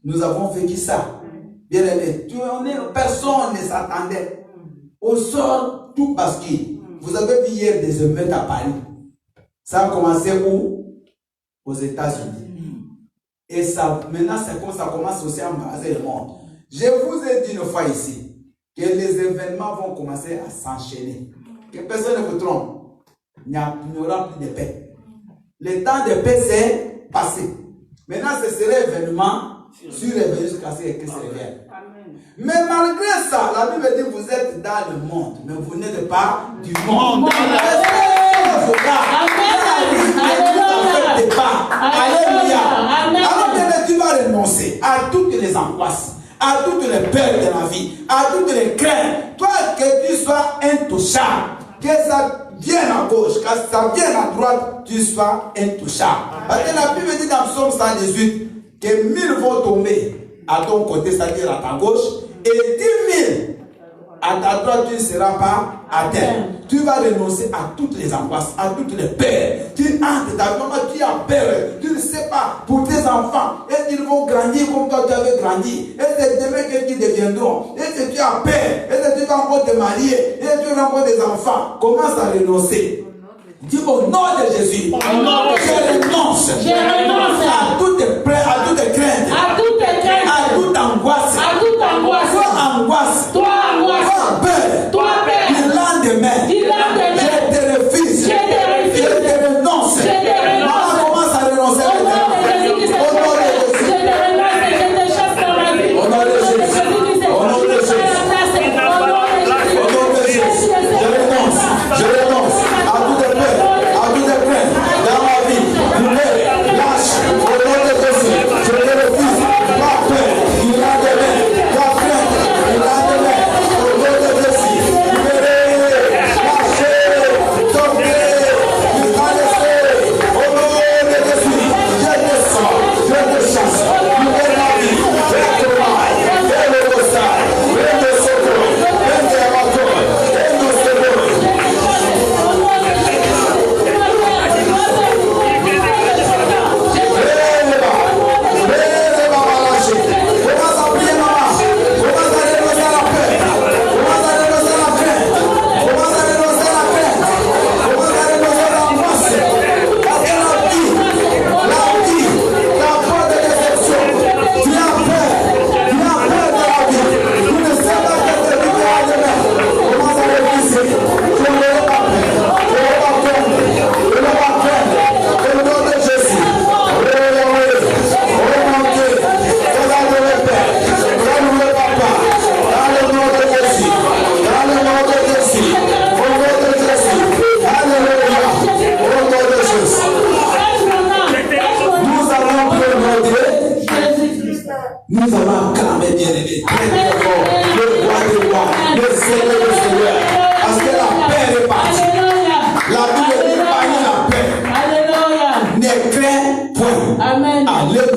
nous avons vécu ça. Bien aimé, personne ne s'attendait. On sort tout parce que vous avez vu hier des émeutes à Paris. Ça a commencé où? Aux États-Unis. Et ça, maintenant, ça commence aussi à embraser le monde. Je vous ai dit une fois ici que les événements vont commencer à s'enchaîner. Que personne ne vous trompe. Il n'y aura plus de paix. Le temps de paix, c'est passé. Maintenant, ce serait événement sur l'événement jusqu'à ce que ça revienne. Mais malgré ça, la Bible dit que vous êtes dans le monde, mais vous n'êtes pas du monde. Alléluia. Alors tu vas renoncer à toutes les angoisses, à toutes les peurs de la vie, à toutes les craintes. Toi, que tu sois intouchable, que ça vienne à gauche, que ça vienne à droite, tu sois intouchable. Parce que la Bible dit dans Psaume 118 que 1000 vont tomber à ton côté, c'est-à-dire à ta gauche, et 10 000 à ta droite, tu ne seras pas atteint. Tu vas renoncer à toutes les angoisses, à toutes les peurs. Tu entres ta maman, tu as peur. Tu ne sais pas pour tes enfants. Est-ce qu'ils vont grandir comme toi tu avais grandi? Est-ce que demain qu'est-ce qu'ils deviendront? Est-ce que tu as peur? Est-ce que tu vas encore te marier? Est-ce que tu vas encore des enfants? Commence à renoncer. Dis au nom de Jésus. Je renonce. À toutes tes peurs, à toutes tes craintes. À toute angoisse. Toi angoisse. Toi peur. Du lendemain. Je te refuse. Je te renonce. On commence à renoncer. Au nom de Jésus. Au nom de Jésus. Au nom de Jésus. Je renonce à toutes les peurs, à toutes les craintes dans ma vie. Lâche.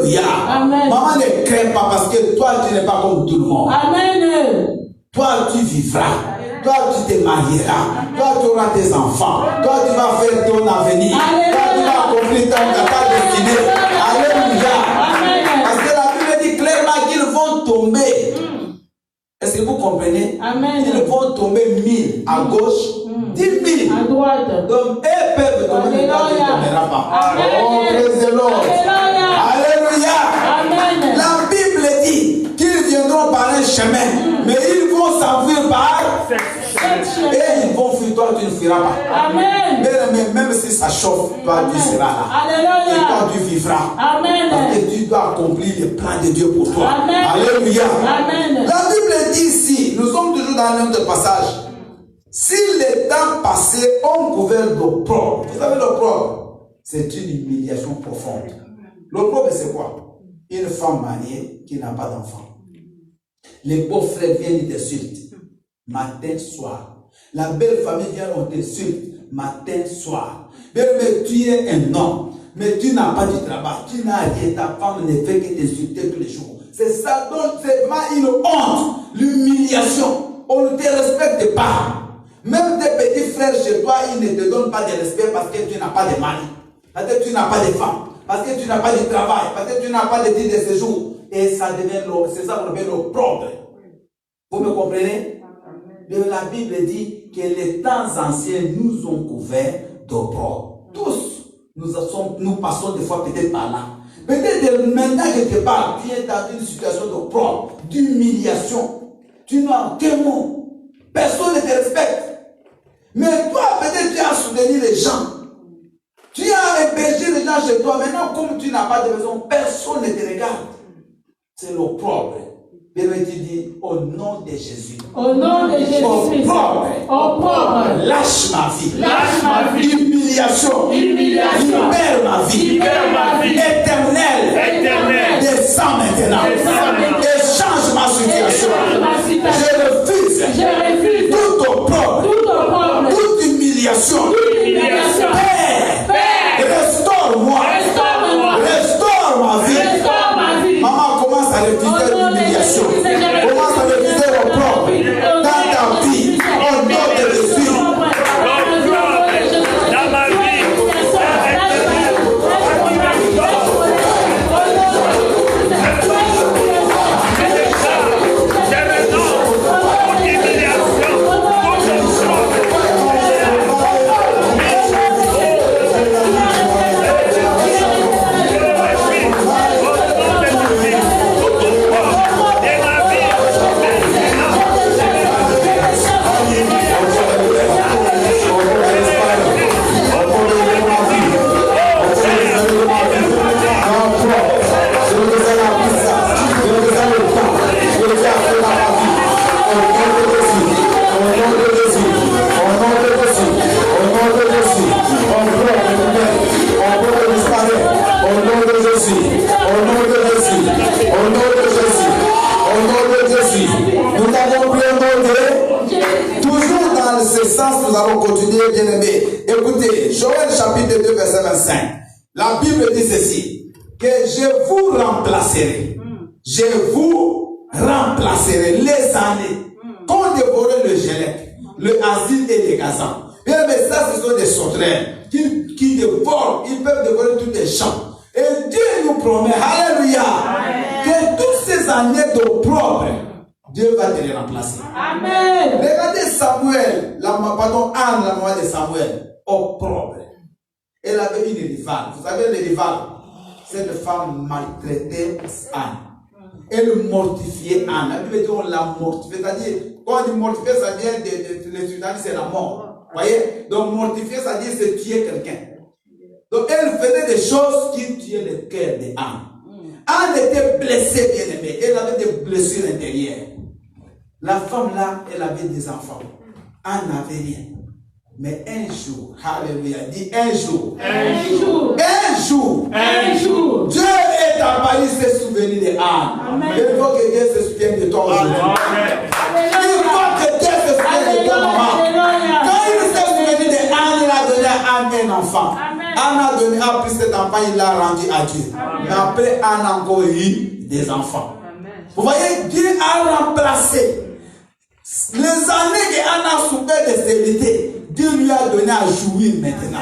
Alléluia. Amen. Maman ne craint pas parce que toi, tu n'es pas comme tout le monde. Amen. Toi, tu vivras. Toi, tu te marieras. Toi, tu auras tes enfants. Toi, tu vas faire ton avenir. Alléluia. Toi, tu vas accomplir ta destinée. Alléluia. Amen. Parce que la Bible dit clairement qu'ils vont tomber. Est-ce que vous comprenez? Amen. Ils vont tomber 1000 à gauche, 10 000 À droite. donc eux peuvent tomber, mais toi, tu ne tomberas pas. Amen. Oh, praise the Lord. Alléluia. Alléluia. Amen. La Bible dit qu'ils viendront par un chemin, mais ils vont s'enfuir par et ils vont fuir, toi tu ne fuiras pas. Amen. Mais même si ça chauffe, toi tu seras là. Alléluia. Et toi tu vivras. Amen. Parce que tu dois accomplir le plan de Dieu pour toi. Amen. Alléluia. Amen. La Bible dit ici, nous sommes toujours dans un autre passage. Si les temps passés ont couvert l'opprobre, vous savez l'opprobre, c'est une humiliation profonde. L'opprobre c'est quoi? Une femme mariée qui n'a pas d'enfant. Les beaux-frères viennent t'insulter, matin, soir. La belle famille vient, on t'insulte, matin, soir. Mais tu es un homme, mais tu n'as pas de travail, tu n'as rien, ta femme ne fait que t'insulter tous les jours. C'est ça, donc c'est vraiment une honte, l'humiliation. On ne te respecte pas. Même tes petits frères chez toi, ils ne te donnent pas de respect parce que tu n'as pas de mari, parce que tu n'as pas de femme, parce que tu n'as pas de travail, parce que tu n'as pas de titre de séjour. Et ça devient c'est ça qu'on appelle l'opprobre. Vous me comprenez? La Bible dit que les temps anciens nous ont couverts d'opprobre. Tous, nous passons des fois peut-être par là. Peut-être maintenant que je te parle, tu es dans une situation d'opprobre, d'humiliation. Tu n'as aucun mot. Personne ne te respecte. Mais toi, peut-être tu as soutenu les gens. Tu as hébergé les gens chez toi. Maintenant, comme tu n'as pas de raison, personne ne te regarde. C'est l'opprobre. Bien, tu dis au nom de Jésus. Au nom de Jésus-Christ. Opprobre. Lâche ma vie. Lâche ma vie. Humiliation. Humiliation. Libère ma vie. Libère ma vie. Éternel. Éternel. Descends maintenant. Et change ma situation. Je refuse. Tout opprobre. Toute humiliation. Père. Restaure-moi. Restaure ma vie. Maman commence à refuser l'humiliation. Commence à refuser l'opprobre dans ta vie. Au nom de Jésus. Dans ma vie. Nous allons continuer, bien aimé. Écoutez, Joël chapitre 2, verset 25. La Bible dit ceci, que je vous remplacerai. Je vous remplacerai les années qu'ont dévoré le Gélec, le Asile et les Gazans. Bien aimé, ça, ce sont des sauterelles qui dévorent, ils peuvent dévorer tous les champs. Et Dieu nous promet, alléluia, que toutes ces années d'opprobre, Dieu va te les remplacer. Amen. Regardez Samuel, Anne, la maman de Samuel, opprobre. Elle avait une rivale. Vous savez, les rivales, cette femme maltraitait Anne. Elle mortifiait Anne. La Bible dit on l'a mortifiée. C'est-à-dire, quand on dit mortifier, ça vient de Sudan, c'est la mort. Vous voyez? Donc mortifier, ça veut dire c'est tuer quelqu'un. Donc elle faisait des choses qui tuaient le cœur de Anne. Anne était blessée, bien aimée. Elle avait des blessures intérieures. La femme là, elle avait des enfants. Anne n'avait rien. Mais un jour, alléluia, dit un jour. Dieu est apparu se souvenir de Anne. Il faut que Dieu se souvienne de toi aujourd'hui. Il faut que Dieu se souvienne de toi, maman. Quand il s'est souvenu de Anne, il a donné à Anne un enfant. Anne a pris cet enfant, il l'a rendu à Dieu. Mais après, Anne a encore eu des enfants. Vous voyez, Dieu a remplacé les années qu'Anne a souffert de stérilité. Dieu lui a donné à jouir maintenant.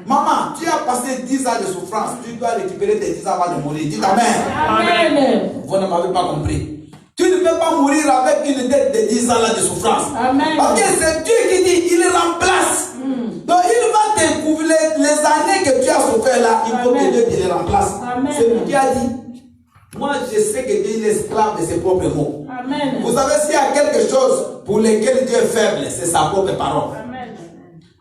Maman, tu as passé 10 ans de souffrance. Tu dois récupérer tes 10 ans avant de mourir. Dites Amen. Amen. Vous ne m'avez pas compris. Tu ne peux pas mourir avec une dette de 10 ans là de souffrance. Amen. Parce que c'est Dieu qui dit, il remplace. Donc il va te couvrir les années que tu as souffert là. Il faut que Dieu te les remplace. C'est lui qui a dit. Moi, je sais que Dieu est esclave de ses propres mots. Amen. Vous savez, s'il y a quelque chose pour lequel Dieu est faible, c'est sa propre parole. Amen.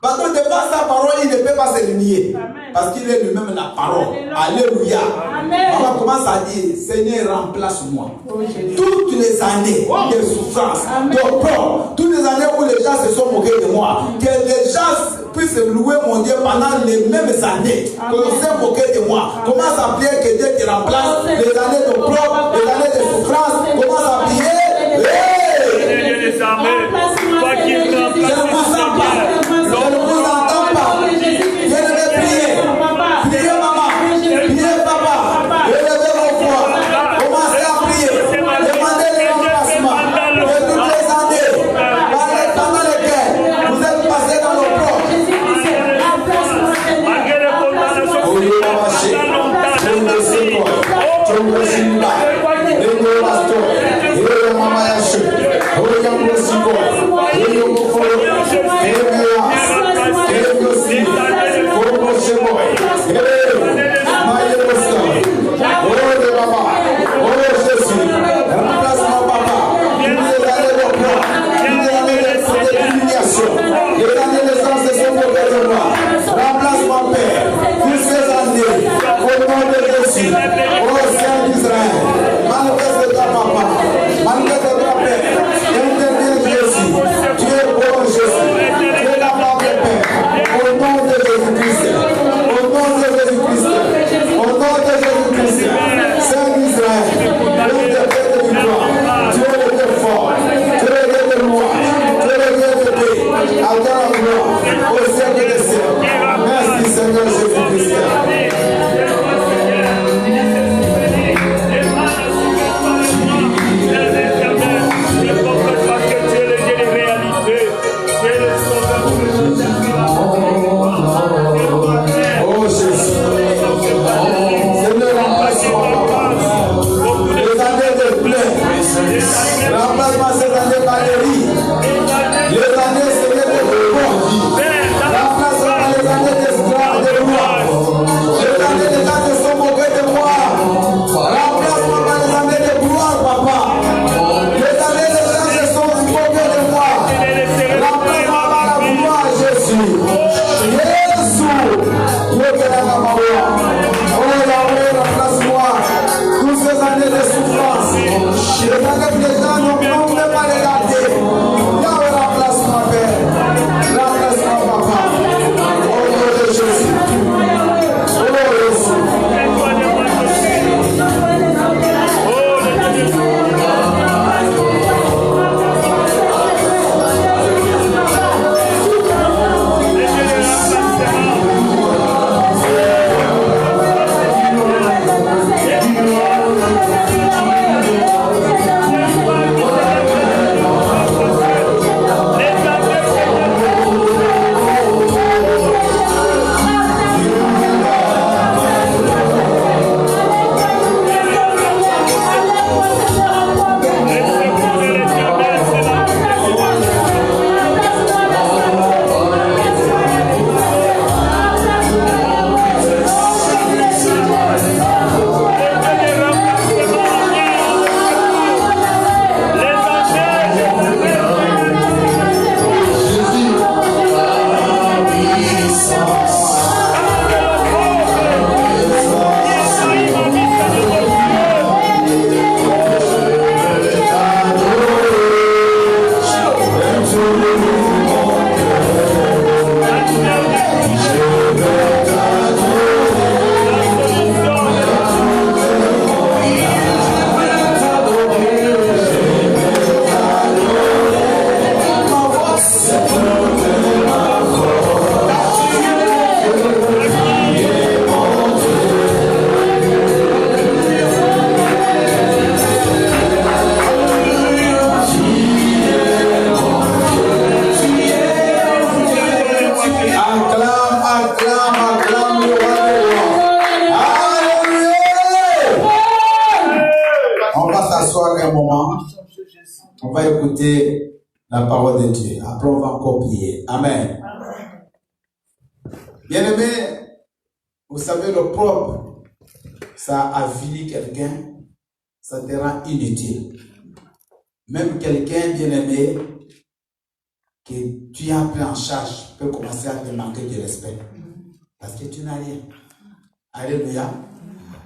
Parce que devant sa parole, il ne peut pas se nier. Parce qu'il est lui-même la parole. Alléluia. Amen. On commence à dire, Seigneur, remplace-moi. Toutes les années de souffrance, d'opprobre, toutes les années où les gens se sont moqués de moi, que les gens puissent louer mon Dieu pendant les mêmes années qu'on s'est moqué de moi. Commence à prier que Dieu te remplace les années d'opprobre, les années de souffrance. Commence à prier. Les armées, toi qui remplaces, Je ne vous entends pas. Je vais prier. Priez maman. Priez papa. Élevez vos voix. Commencez à prier. Demandez les remplacements de toutes les années pendant lesquelles vous êtes passés dans l'opprobre. malgré les condamnations, Oh, On va écouter la parole de Dieu. Après, on va encore prier. Amen. Bien-aimé, vous savez, le propre, ça avilit quelqu'un, ça te rend inutile. Même quelqu'un bien-aimé que tu as pris en charge peut commencer à te manquer de respect. Parce que tu n'as rien. Alléluia.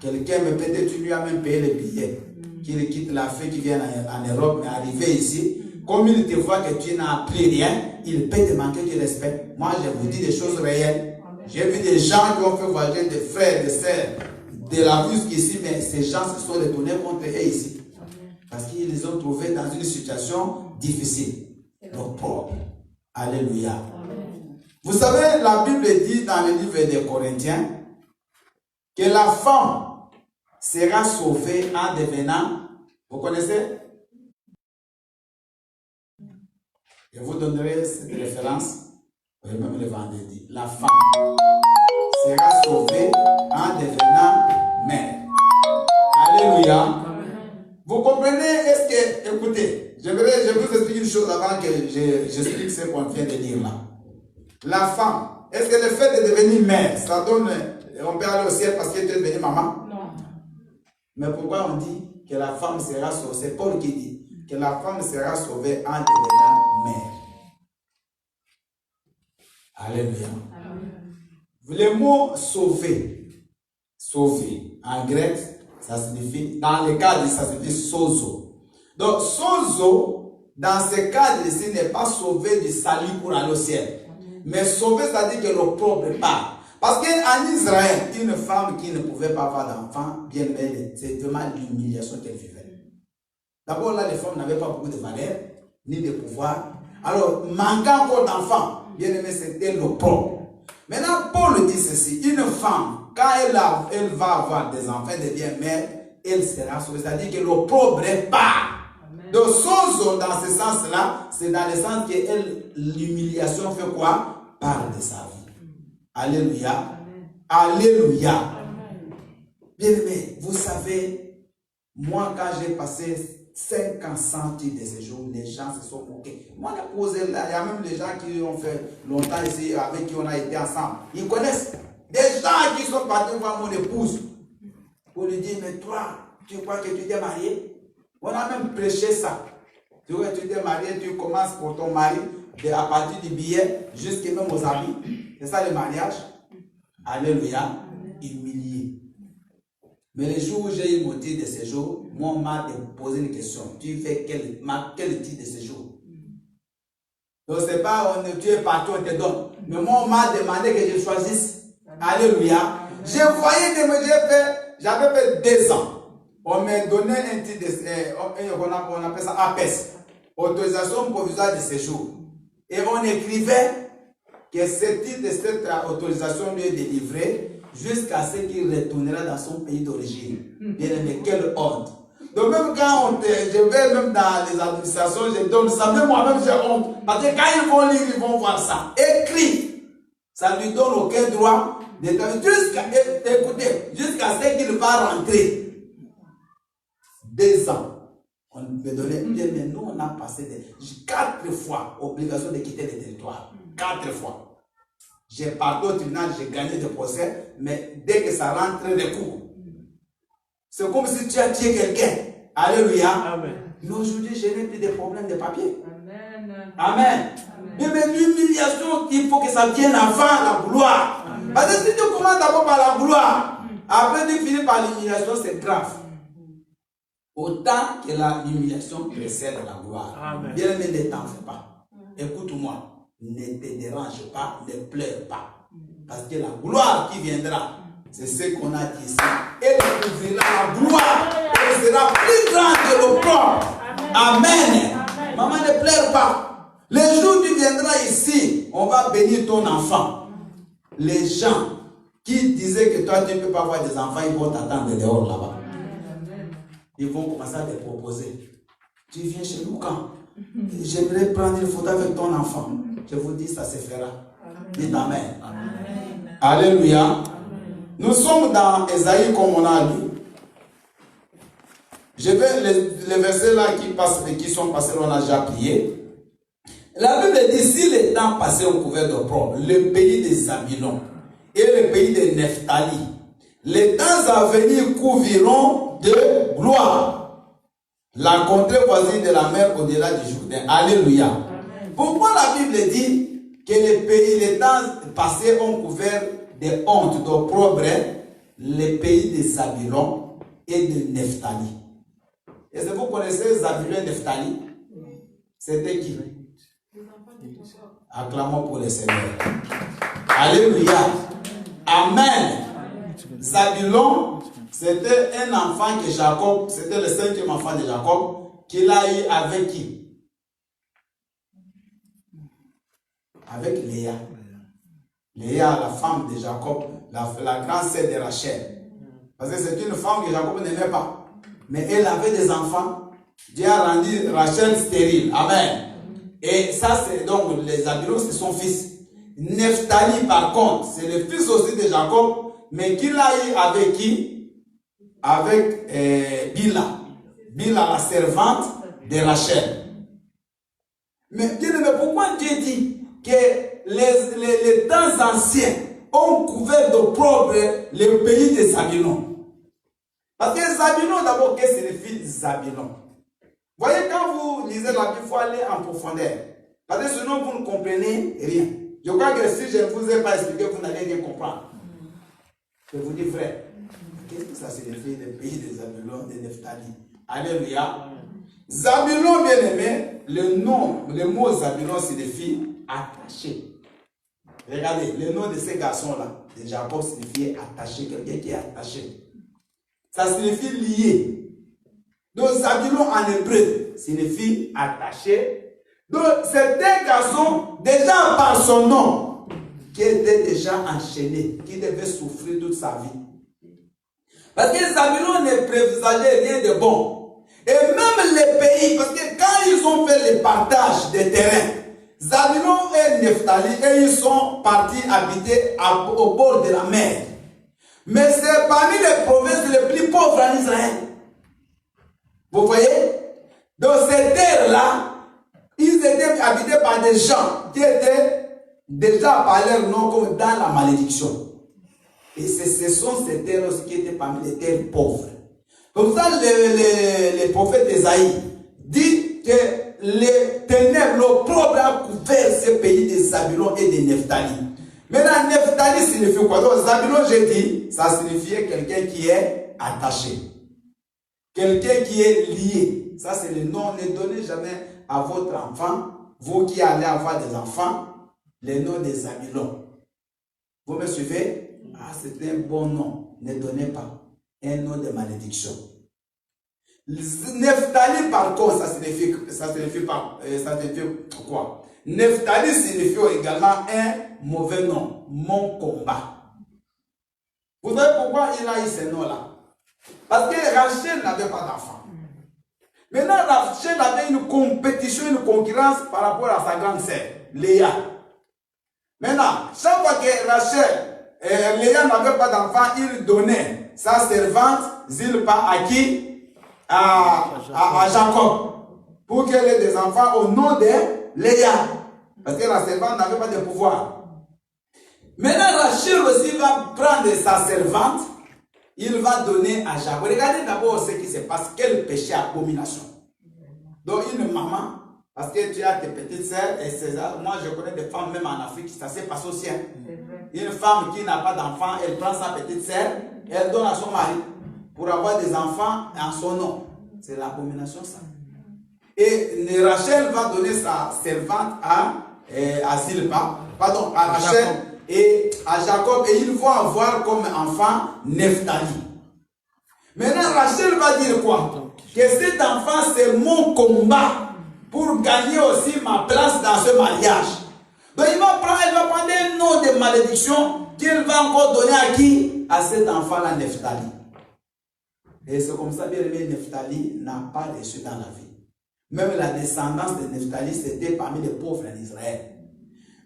Quelqu'un, mais peut-être tu lui as même payé les billets. Qu'il quitte l'Afrique, qu'il vienne en Europe, mais arrivé ici, comme il te voit que tu n'as pris rien, il peut te manquer de respect. Moi, je vous dis des choses réelles. J'ai vu des gens qui ont fait voyager des frères, des sœurs, de la vie jusqu'ici, mais ces gens se sont retournés contre eux ici. Parce qu'ils les ont trouvés dans une situation difficile. Donc, propre. Alléluia. Vous savez, la Bible dit dans le livre des Corinthiens que la femme sera sauvée en devenant, vous connaissez? Je vous donnerai cette référence, même le vendredi. La femme sera sauvée en devenant mère. Alléluia. Vous comprenez? Est-ce que, écoutez, je vous explique une chose avant que j'explique ce qu'on vient de dire là. La femme, est-ce que le fait de devenir mère, ça donne, on peut aller au ciel parce que tu es devenue maman? Non. Mais pourquoi on dit que la femme sera sauvée? C'est Paul qui dit que la femme sera sauvée en devenant mère. Alléluia. Le mot sauver, sauver, en grec, ça signifie, dans le cadre, ça signifie sozo. Donc, sozo, dans ce cadre ici, n'est pas sauver du salut pour aller au ciel. Mais sauver, c'est-à-dire que le propre part. Parce qu'en Israël, une femme qui ne pouvait pas avoir d'enfant, bien belle, c'est vraiment l'humiliation qu'elle vivait. D'abord, là, les femmes n'avaient pas beaucoup de valeur, ni de pouvoir. Alors, manquant encore d'enfants, bien aimé, c'était le propre. Maintenant, Paul dit ceci, une femme, quand elle va avoir des enfants, devient mère, elle sera sauvée. C'est-à-dire que le propre part. Donc, sozo, dans ce sens-là, c'est dans le sens que l'humiliation fait quoi? Part de sa vie. Alléluia. Amen. Alléluia. Bien aimé, vous savez, moi, quand j'ai passé 5 ans sans titre de séjour, les gens se sont moqués. Moi, j'ai posé là, il y a même des gens qui ont fait longtemps ici, avec qui on a été ensemble. Ils connaissent des gens qui sont partis voir mon épouse pour lui dire, mais toi, tu crois que tu t'es marié? On a même prêché ça. Tu vois, tu t'es marié, tu commences pour ton mari, à partir du billet, jusqu'à même aux amis. C'est ça le mariage. Alléluia. Humilié. Mais le jour où j'ai eu mon titre de séjour, moi, on m'a posé une question. Tu fais quel titre de séjour? Donc, c'est pas tu es partout, on te donne. Mais moi, on m'a demandé que je choisisse. Alléluia. Je voyais que j'avais fait 2 ans. On m'a donné un titre de on appelle ça APES, autorisation provisoire de séjour. Et on écrivait que ce titre de cette autorisation lui est délivré jusqu'à ce qu'il retournera dans son pays d'origine. Bien aimé, quel ordre. Donc même quand je vais même dans les administrations, je donne ça, même moi-même j'ai honte. Parce que quand ils vont lire, ils vont voir ça. Écrit. Ça lui donne aucun droit d'établir jusqu'à ce qu'il va rentrer. 2 ans. On me donnait bien, mais nous on a passé 4 fois obligation de quitter le territoire. 4 fois. J'ai parti au tribunal, j'ai gagné des procès, mais dès que ça rentre, les cours. C'est comme si tu as tué quelqu'un. Alléluia. Amen. Mais aujourd'hui, je n'ai plus de problème de papier. Amen. Amen. Mais l'humiliation, il faut que ça vienne avant la gloire. Amen. Parce que si tu commences d'abord par la gloire, après tu finis par l'humiliation, c'est grave. Autant que l'humiliation précède la gloire. Amen. Bien aimé, ne t'en fais pas. Écoute-moi. Ne te dérange pas, ne pleure pas. Parce que la gloire qui viendra, c'est ce qu'on a dit ici. Elle couvrira la gloire. Elle sera plus grande que le propre. Amen. Amen. Maman, ne pleure pas. Le jour où tu viendras ici, on va bénir ton enfant. Les gens qui disaient que toi tu ne peux pas avoir des enfants, ils vont t'attendre dehors là-bas. Ils vont commencer à te proposer. Tu viens chez nous quand? J'aimerais prendre une photo avec ton enfant. Je vous dis, ça se fera. Dites Amen. Amen. Alléluia. Amen. Nous sommes dans Ésaïe comme on a lu. Je vais les versets là qui sont passés, on a déjà prié. La Bible dit, si les temps passés ont couvert d'opprobre, le pays des Zabulon et le pays de Nephtali, les temps à venir couvriront de gloire la contrée voisine de la mer au-delà du Jourdain. Alléluia. Amen. Pourquoi la Bible dit que les temps passés ont couvert de honte, d'opprobre, les pays de Zabulon et de Nephtali? Est-ce que vous connaissez Zabulon et Nephtali? C'était qui? Acclamons pour le Seigneur. Alléluia. Amen. Zabulon, c'était un enfant que Jacob, c'était le 5e enfant de Jacob, qu'il a eu avec qui? Avec Léa. Léa, la femme de Jacob, la grande sœur de Rachel. Parce que c'est une femme que Jacob n'aimait pas. Mais elle avait des enfants. Dieu a rendu Rachel stérile. Amen. Et ça, c'est donc les Zabulon, c'est son fils. Nephtali, par contre, c'est le fils aussi de Jacob, mais qu'il a eu avec qui? Avec Bila. Bila, la servante de Rachel. Mais pourquoi Dieu dit que les temps anciens ont couvert d'opprobre le pays de Zabulon? Parce que Zabulon, d'abord, qu'est-ce que signifie Zabulon? Voyez, quand vous lisez la Bible, il faut aller en profondeur. Parce que sinon, vous ne comprenez rien. Je crois que si je ne vous ai pas expliqué, vous n'allez rien comprendre. Je vous dis, frère, qu'est-ce que ça signifie le pays de Zabulon, de Nephtali? Alléluia. Zabulon, bien aimé, le mot Zabulon signifie attaché. Regardez, le nom de ces garçons-là, de Jacob, signifie attaché, quelqu'un qui est attaché. Ça signifie lié. Donc, Zabulon en hébreu signifie attaché. Donc, c'est un garçon, déjà par son nom, qui était déjà enchaîné, qui devait souffrir toute sa vie. Parce que Zabulon ne présageait rien de bon. Et même les pays, parce que quand ils ont fait le partage des terrains, Zabulon et Nephtali, et ils sont partis habiter au bord de la mer. Mais c'est parmi les provinces les plus pauvres en Israël. Vous voyez? Dans ces terres-là, ils étaient habités par des gens qui étaient déjà par leur nom comme dans la malédiction. Et ce sont ces terres aussi qui étaient parmi les terres pauvres. Comme ça, les prophètes Esaïe dit que les ténèbres, l'opprobre a couvert ce pays de Zabulon et de Nephtali. Maintenant, Nephtali signifie quoi? Donc, Zabulon, j'ai dit, ça signifiait quelqu'un qui est attaché. Quelqu'un qui est lié. Ça, c'est le nom. Ne donnez jamais à votre enfant, vous qui allez avoir des enfants, le nom de Zabulon. Vous me suivez? Ah, c'est un bon nom. Ne donnez pas un nom de malédiction. Nephtali, par contre, ça signifie quoi? Nephtali signifie également un mauvais nom. Mon combat. Vous savez pourquoi il a eu ce nom-là? Parce que Rachel n'avait pas d'enfant. Maintenant, Rachel avait une compétition, une concurrence par rapport à sa grande sœur, Léa. Maintenant, chaque fois que Rachel, Léa n'avait pas d'enfant, il donnait sa servante Zilpa à qui? À Jacob. Pour qu'elle ait des enfants au nom de Léa. Parce que la servante n'avait pas de pouvoir. Maintenant, Rachel aussi va prendre sa servante. Il va donner à Jacob. Regardez d'abord ce qui se passe. Quel péché, abomination. Donc une maman, parce que tu as tes petites sœurs, et moi je connais des femmes même en Afrique, ça s'est passé aussi. Une femme qui n'a pas d'enfant, elle prend sa petite sœur, elle donne à son mari pour avoir des enfants en son nom. C'est l'abomination ça. Et Rachel va donner sa servante à Zilpa, pardon, à Rachel et à Jacob, et ils vont avoir comme enfant Nephtali. Maintenant Rachel va dire quoi? Que cet enfant c'est mon combat pour gagner aussi ma place dans ce mariage. Donc elle va prendre un nom de malédiction qu'elle va encore donner à qui? À cet enfant-là, Nephtali. Et c'est comme ça, bien aimé, Nephtali n'a pas reçu dans la vie. Même la descendance de Nephtali, c'était parmi les pauvres en Israël.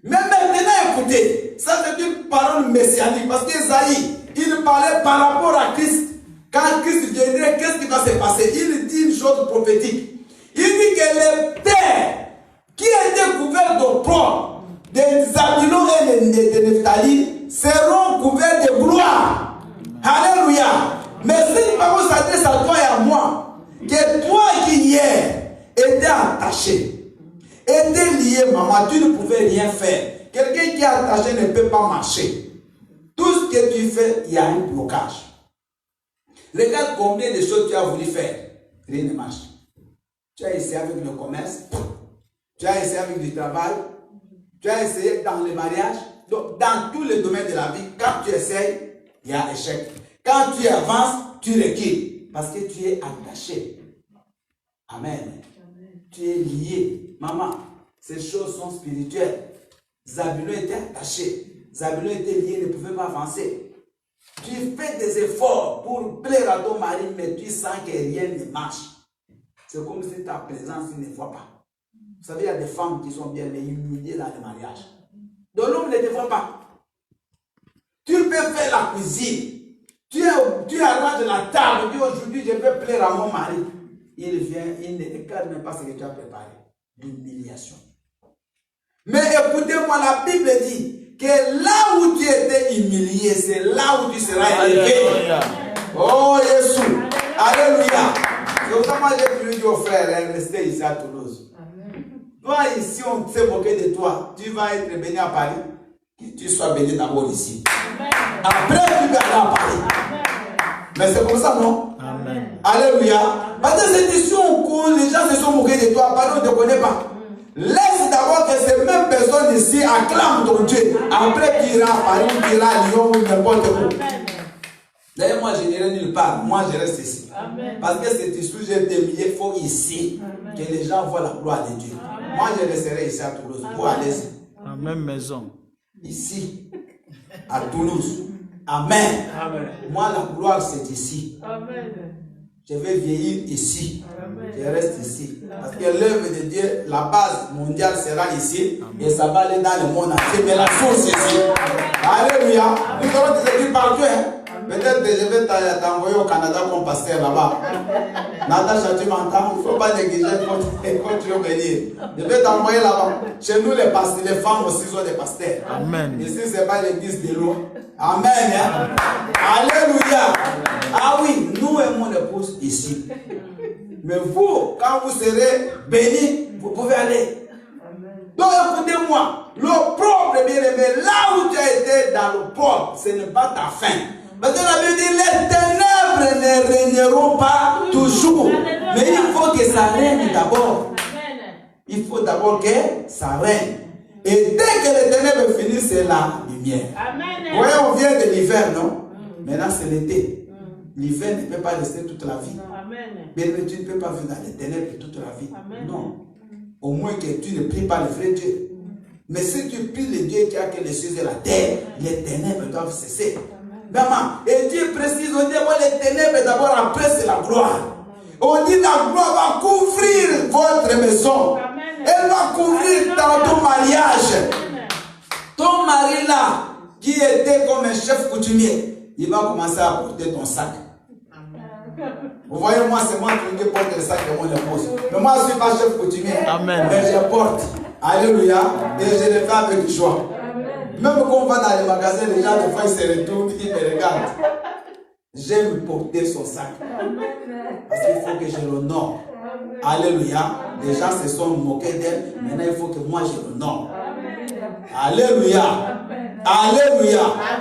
Mais maintenant, écoutez, ça c'est une parole messianique, parce qu'Esaïe, il parlait par rapport à Christ. Quand Christ viendrait, qu'est-ce qui va se passer? Il dit une chose prophétique. Il dit que les terres qui étaient couvertes d'opprobre, des Zabulon et de Nephtali, seront couvertes de gloire. Alléluia. Mais si une parole s'adresse à toi et à moi, que toi qui hier étais attaché, étais lié, maman, tu ne pouvais rien faire. Quelqu'un qui est attaché ne peut pas marcher. Tout ce que tu fais, il y a un blocage. Regarde combien de choses tu as voulu faire. Rien ne marche. Tu as essayé avec le commerce, tu as essayé avec du travail, tu as essayé dans le mariage. Donc, dans tous les domaines de la vie, quand tu essayes, il y a échec. Quand tu avances, tu recules. Parce que tu es attaché. Amen. Tu es lié. Maman, ces choses sont spirituelles. Zabulon était attaché. Zabulon était lié, ne pouvait pas avancer. Tu fais des efforts pour plaire à ton mari, mais tu sens que rien ne marche. C'est comme si ta présence ne voit pas. Vous savez, il y a des femmes qui sont bien humiliées dans le mariage. Donc l'homme ne te voit pas. Tu peux faire la cuisine. Tu arranges la table. Tu dis aujourd'hui, je vais plaire à mon mari. Il vient, il ne regarde même pas ce que tu as préparé. L'humiliation. Mais écoutez-moi, la Bible dit que là où tu étais humilié, c'est là où tu seras élevé. Oh, Jésus. Alléluia. C'est pour ça que moi j'ai pu dire aux frères, restez ici à Toulouse. Toi, ici, on s'est moqué de toi. Tu vas être béni à Paris. Que tu sois béni d'abord ici. Après, tu vas aller à Paris. Mais c'est comme ça, non? Amen. Alléluia. Parce que c'est ici où les gens se sont moqués de toi. Pardon, on ne te connaît pas. Laisse d'abord que ces mêmes personnes ici acclament ton Dieu. Après, tu iras à Paris, tu iras à Lyon ou n'importe où. D'ailleurs, moi, je n'irai nulle part. Moi, je reste ici. Amen. Parce que c'est ici où j'ai été mis. Il faut ici. Amen. Que les gens voient la gloire de Dieu. Amen. Moi, je resterai ici à Toulouse. Vous allez en même maison. Ici, à Toulouse. Amen. Amen. Moi, la gloire, c'est ici. Amen. Je vais vieillir ici. Amen. Je reste ici. Parce que l'œuvre de Dieu, la base mondiale sera ici. Amen. Et ça va aller dans le monde entier. Mais la source ici. Amen. Alléluia. Nous allons te dire partout. Peut-être que je vais t'envoyer au Canada comme pasteur là-bas. Natacha, tu m'entends? Il ne faut pas négliger quand tu veux venir. Je vais t'envoyer là-bas. Chez nous, les pasteurs, les femmes aussi sont des pasteurs. Amen. Ici, ce n'est pas l'église de l'eau. Amen. Hein? Alléluia. Ah oui, nous et mon épouse ici. Mais vous, quand vous serez bénis, vous pouvez aller. Donc écoutez-moi, l'opprobre, bien aimé, là où tu as été dans l'opprobre, ce n'est pas ta fin. Parce que la Bible dit, les ténèbres ne régneront pas toujours. Mais il faut que ça règne d'abord. Il faut d'abord que ça règne. Et dès que les ténèbres finissent, c'est la lumière. Vous voyez, on vient de l'hiver, non? Maintenant, c'est l'été. L'hiver ne peut pas rester toute la vie. Mais tu ne peux pas vivre dans les ténèbres toute la vie. Non. Au moins que tu ne pries pas le vrai Dieu. Mais si tu pries le Dieu qui a créé les cieux et la terre, les ténèbres doivent cesser. Maman, et Dieu précise, on dit les ténèbres d'abord, après c'est la gloire. On dit la gloire va couvrir votre maison. Elle va couvrir dans ton mariage. Ton mari là, qui était comme un chef coutumier, il va commencer à porter ton sac. Vous voyez, moi, c'est moi qui porte le sac de mon épouse. Mais moi, je ne suis pas chef coutumier. Amen. Mais je porte. Alléluia. Et je le fais avec joie. Même quand on va dans les magasins, les gens, des fois, ils se retournent, ils me regardent. J'aime porter son sac. Parce qu'il faut que je l'honore. Alléluia. Les gens se sont moqués d'elle. Maintenant, il faut que moi, je l'honore. Alléluia. Alléluia.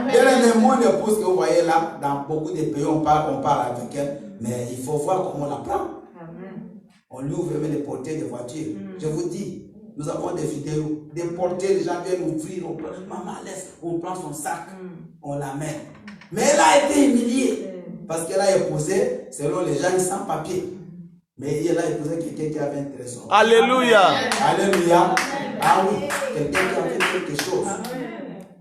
Elle est mon épouse que vous voyez là. Dans beaucoup de pays, on parle avec elle. Mais il faut voir comment on la prend. On lui ouvre même les portières des voitures. Je vous dis, nous avons des vidéos. Des portières, les gens viennent ouvrir. On prend, maman laisse, on prend son sac. On la met. Mais elle a été humiliée. Parce qu'elle a épousé, selon les gens, sans papier. Mais elle a épousé quelqu'un qui avait un trésor. Alléluia. Alléluia. Ah oui, quelqu'un qui avait quelque chose.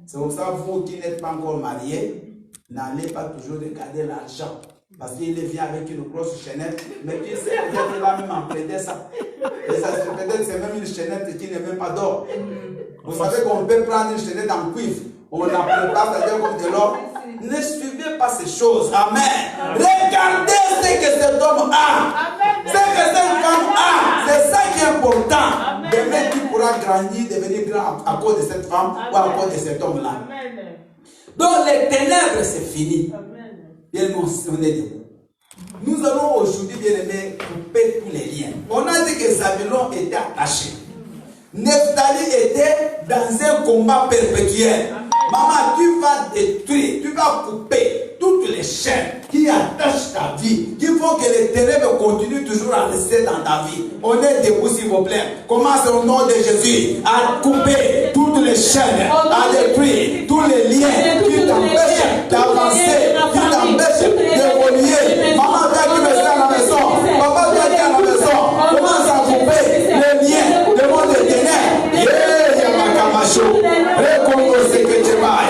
C'est pour ça, vous qui n'êtes pas encore mariés, n'allez pas toujours regarder l'argent. Parce qu'il vient avec une grosse chaînette. Mais tu sais, peut-être là même emprunter ça. Et ça peut-être c'est même une chaînette qui n'est même pas d'or. Vous savez qu'on peut prendre une chaînette en cuivre. On la prépare, c'est-à-dire comme de l'or. Ne suivez pas ces choses. Amen. Regardez ce que cet homme a. Ce que cette femme a. C'est ça qui est important. Demain, tu pourras grandir, devenir grand à cause de cette femme ou à cause de cet homme-là. Donc, les ténèbres, c'est fini. Bien, on est debout. Nous allons aujourd'hui, bien aimé, couper tous les liens. On a dit que Zabulon était attaché. Nephtali était dans un combat perpétuel. Maman, tu vas détruire, tu vas couper toutes les chaînes qui attachent ta vie. Il faut que les ténèbres continuent toujours à rester dans ta vie. On est debout, s'il vous plaît. Commence au nom de Jésus à couper toutes les chaînes, à détruire tous les liens qui t'empêchent d'avancer, qui t'empêchent d'évoluer. Maman, toi qui me suis à la maison, papa, toi qui es à la maison, commence à couper les liens, le monde des ténèbres. Yeah, Yamakamacho. Reconnaissez que tu vas.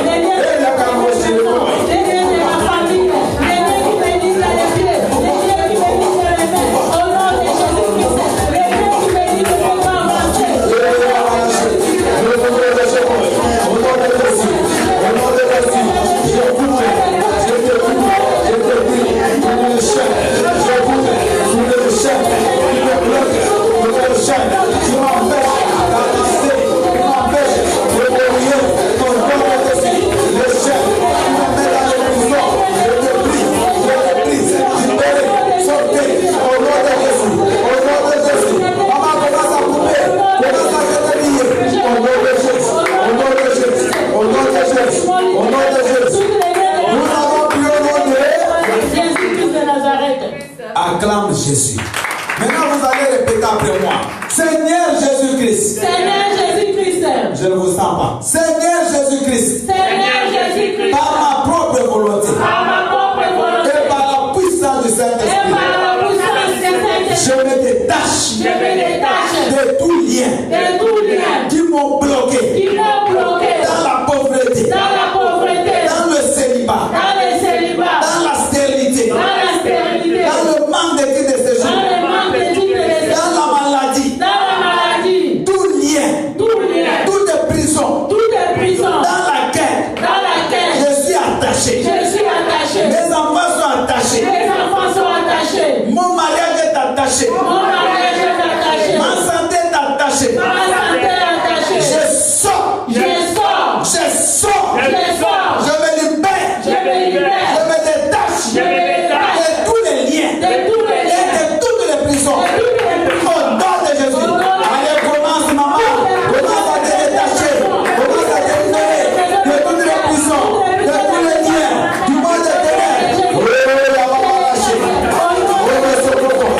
Acclame Jésus. Maintenant, vous allez répéter après moi. Seigneur Jésus-Christ. Seigneur Jésus-Christ. Je ne vous sens pas. Seigneur Jésus-Christ. Seigneur Jésus-Christ. Par ma propre volonté. Par ma propre volonté. Et par la puissance du Saint-Esprit. Et par la puissance du Saint-Esprit. Je me détache. Je me détache. De tout lien. De tout lien. Qui m'ont bloqué. Qui m'ont bloqué. Dans la pauvreté. Dans la pauvreté. Dans le célibat. Dans le célibat. Dans la stérilité. Dans la stérilité. Dans le manque de titre de séjour. Dans le manque de titre de séjour. Dans la maladie. Dans la maladie. Tout lien. Tout lien. Toute prison. Toute prison. Dans laquelle. Dans laquelle. Je suis attaché. Je suis attaché. Mes enfants sont attachés. Mes enfants sont attachés. Mon mariage est attaché. Mon mariage est attaché. Ma santé est attachée. Ma santé est attachée. Je sors. Je sors. Je sors. Je sors. Je me libère. Je me libère. Je me détache. Je me détache. De tous les liens. De tous les liens. Et de toutes les prisons. De toutes les prisons. Au nom de Jésus. Au nom de Allez, commence, maman. Commence à te détacher. Commence à te libérer de toutes les prisons. De tous les liens. Du monde de ténèbres. Oh, la maman lâchée. Oh, le socorro.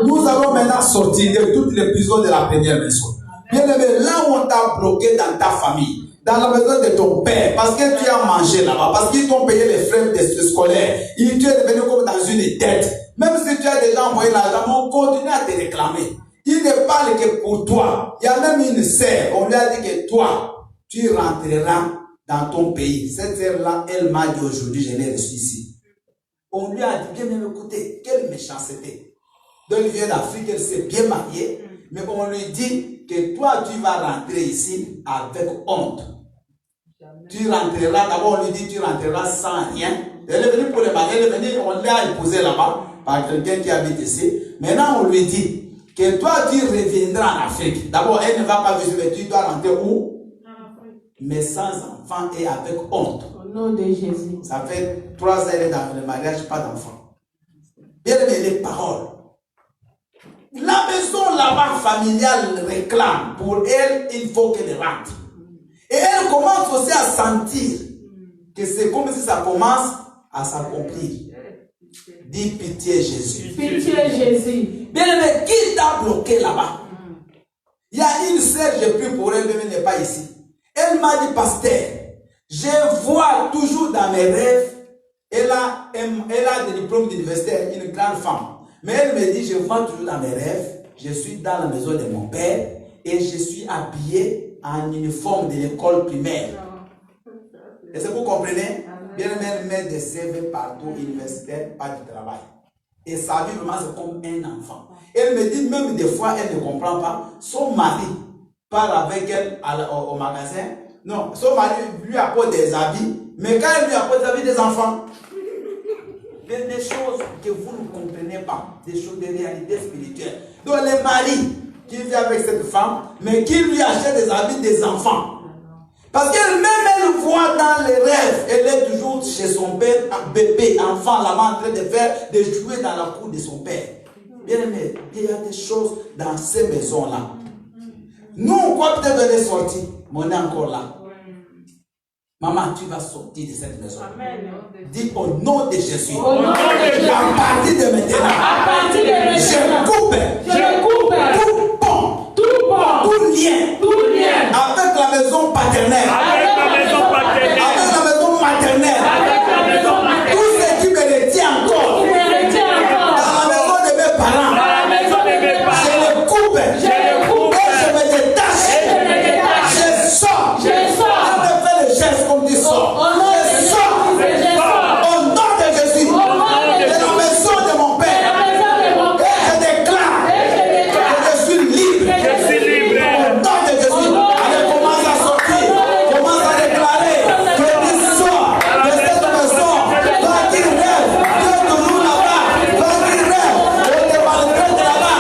Nous allons maintenant sortir de toutes les prisons de la première maison. Bien aimé, là où on t'a bloqué dans ta famille, dans la maison de ton père, parce que tu as mangé là-bas, parce qu'ils t'ont payé les frais scolaires, tu es devenu comme dans une dette. Même si tu as déjà envoyé l'argent, on continue à te réclamer. Il ne parle que pour toi. Il y a même une sœur, on lui a dit que toi, tu rentreras dans ton pays. Cette sœur-là, elle m'a dit aujourd'hui, je l'ai reçue ici. On lui a dit, bien même écoutez, quelle méchanceté. Donc il vient d'Afrique, elle s'est bien mariée, mais on lui dit que toi, tu vas rentrer ici avec honte. Tu rentreras, d'abord on lui dit, tu rentreras sans rien. Elle est venue pour le mariage, elle est venue, on l'a épousée là-bas, par quelqu'un qui habite ici. Maintenant, on lui dit que toi, tu reviendras en Afrique. D'abord, elle ne va pas vivre, mais tu dois rentrer où? mais sans enfant et avec honte. Au nom de Jésus. Ça fait 3 ans dans le mariage, pas d'enfant. Bien aimé, les paroles. La maison là-bas familiale réclame. Pour elle, il faut qu'elle rentre. Et elle commence aussi à sentir que c'est comme si ça commence à s'accomplir. Dis pitié Jésus. Pitié Jésus. Bien aimé, qui t'a bloqué là-bas? Il y a une sœur, j'ai pris pour elle, mais elle n'est pas ici. Elle m'a dit, pasteur, je vois toujours dans mes rêves, elle a des diplômes d'universitaire, une grande femme. Mais elle me dit, je vois toujours dans mes rêves, je suis dans la maison de mon père et je suis habillé en uniforme de l'école primaire. Est-ce que vous comprenez? Bien aimé, elle met des CV partout, universitaire, pas de travail. Et sa vie vraiment c'est comme un enfant. Elle me dit même des fois elle ne comprend pas. Son mari part avec elle au magasin. Non, son mari lui apporte des habits. Mais quand elle lui apporte des habits des enfants, il y a des choses que vous ne comprenez pas. Des choses de réalité spirituelle. Donc le mari qui vit avec cette femme, mais qui lui achète des habits des enfants. Parce qu'elle-même, elle voit dans les rêves, elle est toujours chez son père, un bébé, enfant, là-bas, en train de jouer dans la cour de son père. Bien aimé, il y a des choses dans ces maisons-là. Nous, on croit peut-être qu'elle est sortie, mais on est encore là. Maman, tu vas sortir de cette maison. Amen. Dis au nom de Jésus. Au nom de Jésus. À partir de maintenant. À partir de maintenant. Je coupe. Tout pont. Tout lien. Avec la maison paternelle. Avec la maison paternelle. Avec la maison maternelle. Avec la maison maternelle. Tout ce qui me retient encore. Dans la maison de mes parents. Dans la maison de mes parents. Je le coupe. Et je me détache. Je sors. Je me fais le geste comme tu sors. Je sors. Au nom de Jésus. De la maison de mon père. Et je déclare que je suis libre. Je suis libre. Au nom de Jésus. Allez, commence à sortir. Commence à déclarer que tu sors de cette maison. Toi qui rêves, tu es toujours là-bas. Toi qui rêves, on te maltraite là-bas.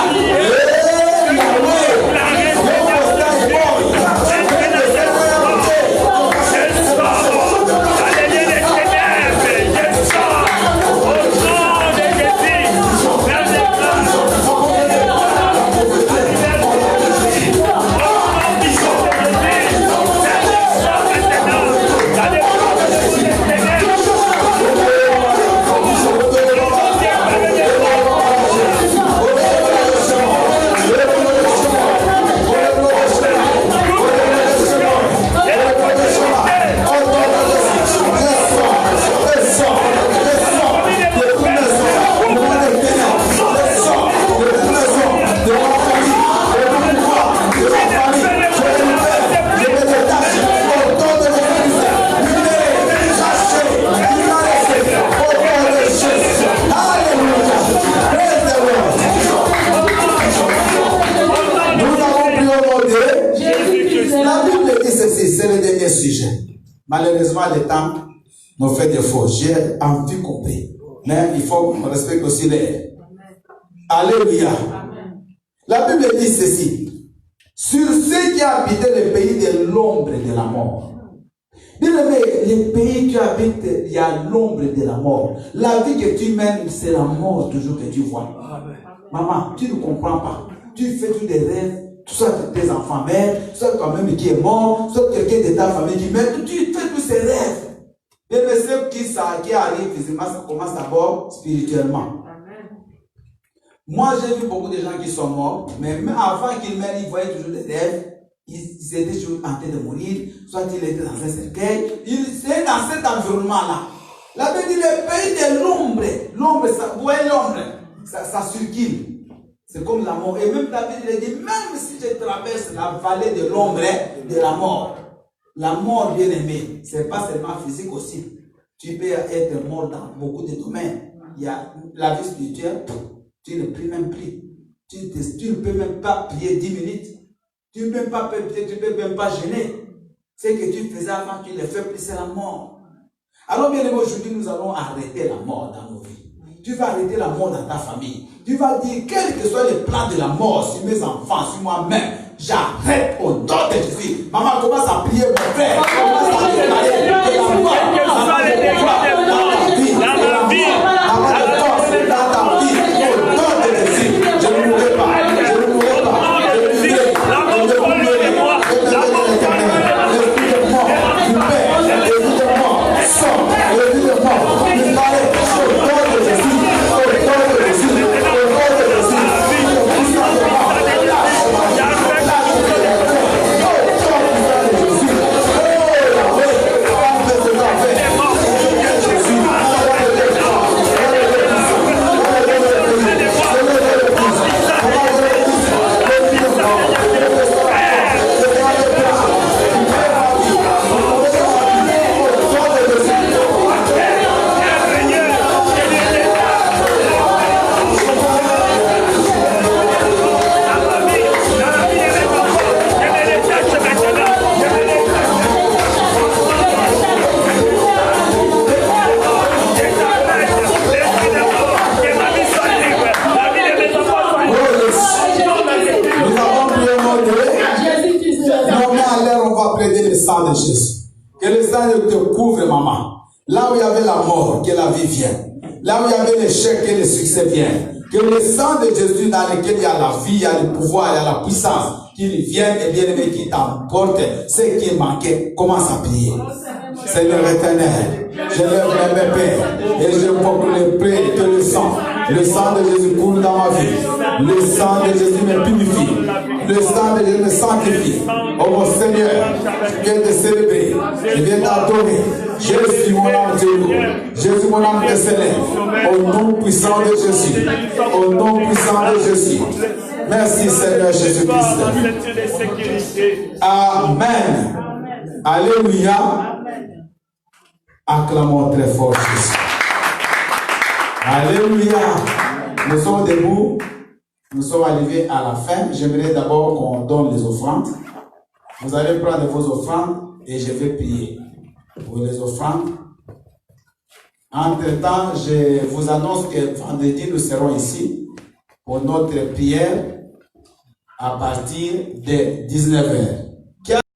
La Bible dit ceci, c'est le dernier sujet. Malheureusement, le temps nous fait défaut. J'ai envie compris. Mais il faut qu'on respecte aussi les. Alléluia. La Bible dit ceci. Sur ceux qui habitent le pays de l'ombre de la mort. Bien-aimé, les pays que tu habites, il y a l'ombre de la mort. La vie que tu mènes, c'est la mort toujours que tu vois. Maman, tu ne comprends pas. Tu fais tous des rêves. Soit tes enfants meurent, soit toi-même qui est mort, soit quelqu'un de ta famille qui meurt, tu fais tous ces rêves. Et mais ce qui arrive physiquement, ça commence d'abord spirituellement. Moi, j'ai vu beaucoup de gens qui sont morts, mais même avant qu'ils meurent, ils voyaient toujours des rêves. Ils étaient toujours en train de mourir, soit ils étaient dans un cercueil. C'est dans cet environnement-là. La Bible dit le pays de l'ombre. L'ombre, vous voyez l'ombre, ça circule. C'est comme la mort. Et même David il dit, même si tu traverses la vallée de l'ombre de la mort bien aimée, c'est pas seulement physique aussi. Tu peux être mort dans beaucoup de domaines. Il y a la vie spirituelle, tu ne pries même plus. Tu ne peux même pas prier 10 minutes. Tu ne peux même pas jeûner. Ce que tu faisais avant, tu ne le fais plus, c'est la mort. Alors bien aimé, aujourd'hui, nous allons arrêter la mort dans nos vies. Tu vas arrêter la mort dans ta famille. Tu vas dire, quel que soit le plan de la mort sur mes enfants, sur moi-même, j'arrête au nom de Jésus. Maman commence à prier, mon frère. Commence à déclarer de la foi. Quels sont les dégâts des morts dans ma vie, Maman, de force dans ta vie. Au nom de Jésus. Je ne mourrai pas. Je ne mourrai pas. Je ne mourrai pas. la mort colonne de moi, la mort colonne de moi. L'esprit de mort, du Père, l'esprit de mort, sort, l'esprit de mort, du Palais, au nom de Jésus, au nom de Jésus, au nom de Jésus, le puissant de mort, lâche, de Jésus. Que le sang te couvre, maman. Là où il y avait la mort, que la vie vienne. Là où il y avait l'échec, que le succès vienne. Que le sang de Jésus dans lequel il y a la vie, il y a le pouvoir, il y a la puissance, qu'il vienne et bien aimé, qui t'emporte ce qui est manqué. Commence à prier. Seigneur éternel, je lève mes mains, Père, et je proclame que le sang de Jésus coule dans ma vie. Le sang de Jésus me purifie. Le sang de Jésus me sanctifie. Oh mon Seigneur, je viens te célébrer, je viens t'adorer. Jésus, mon âme te loue. Jésus, mon âme te célèbre. Au nom puissant de Jésus. Au nom puissant de Jésus. Merci Seigneur Jésus-Christ. Amen. Alléluia. Acclamons très fort Jésus. Alléluia. Nous sommes debout. Nous sommes arrivés à la fin. J'aimerais d'abord qu'on donne les offrandes. Vous allez prendre vos offrandes et je vais prier pour les offrandes. Entre-temps, je vous annonce que vendredi, nous serons ici pour notre prière à partir de 19h.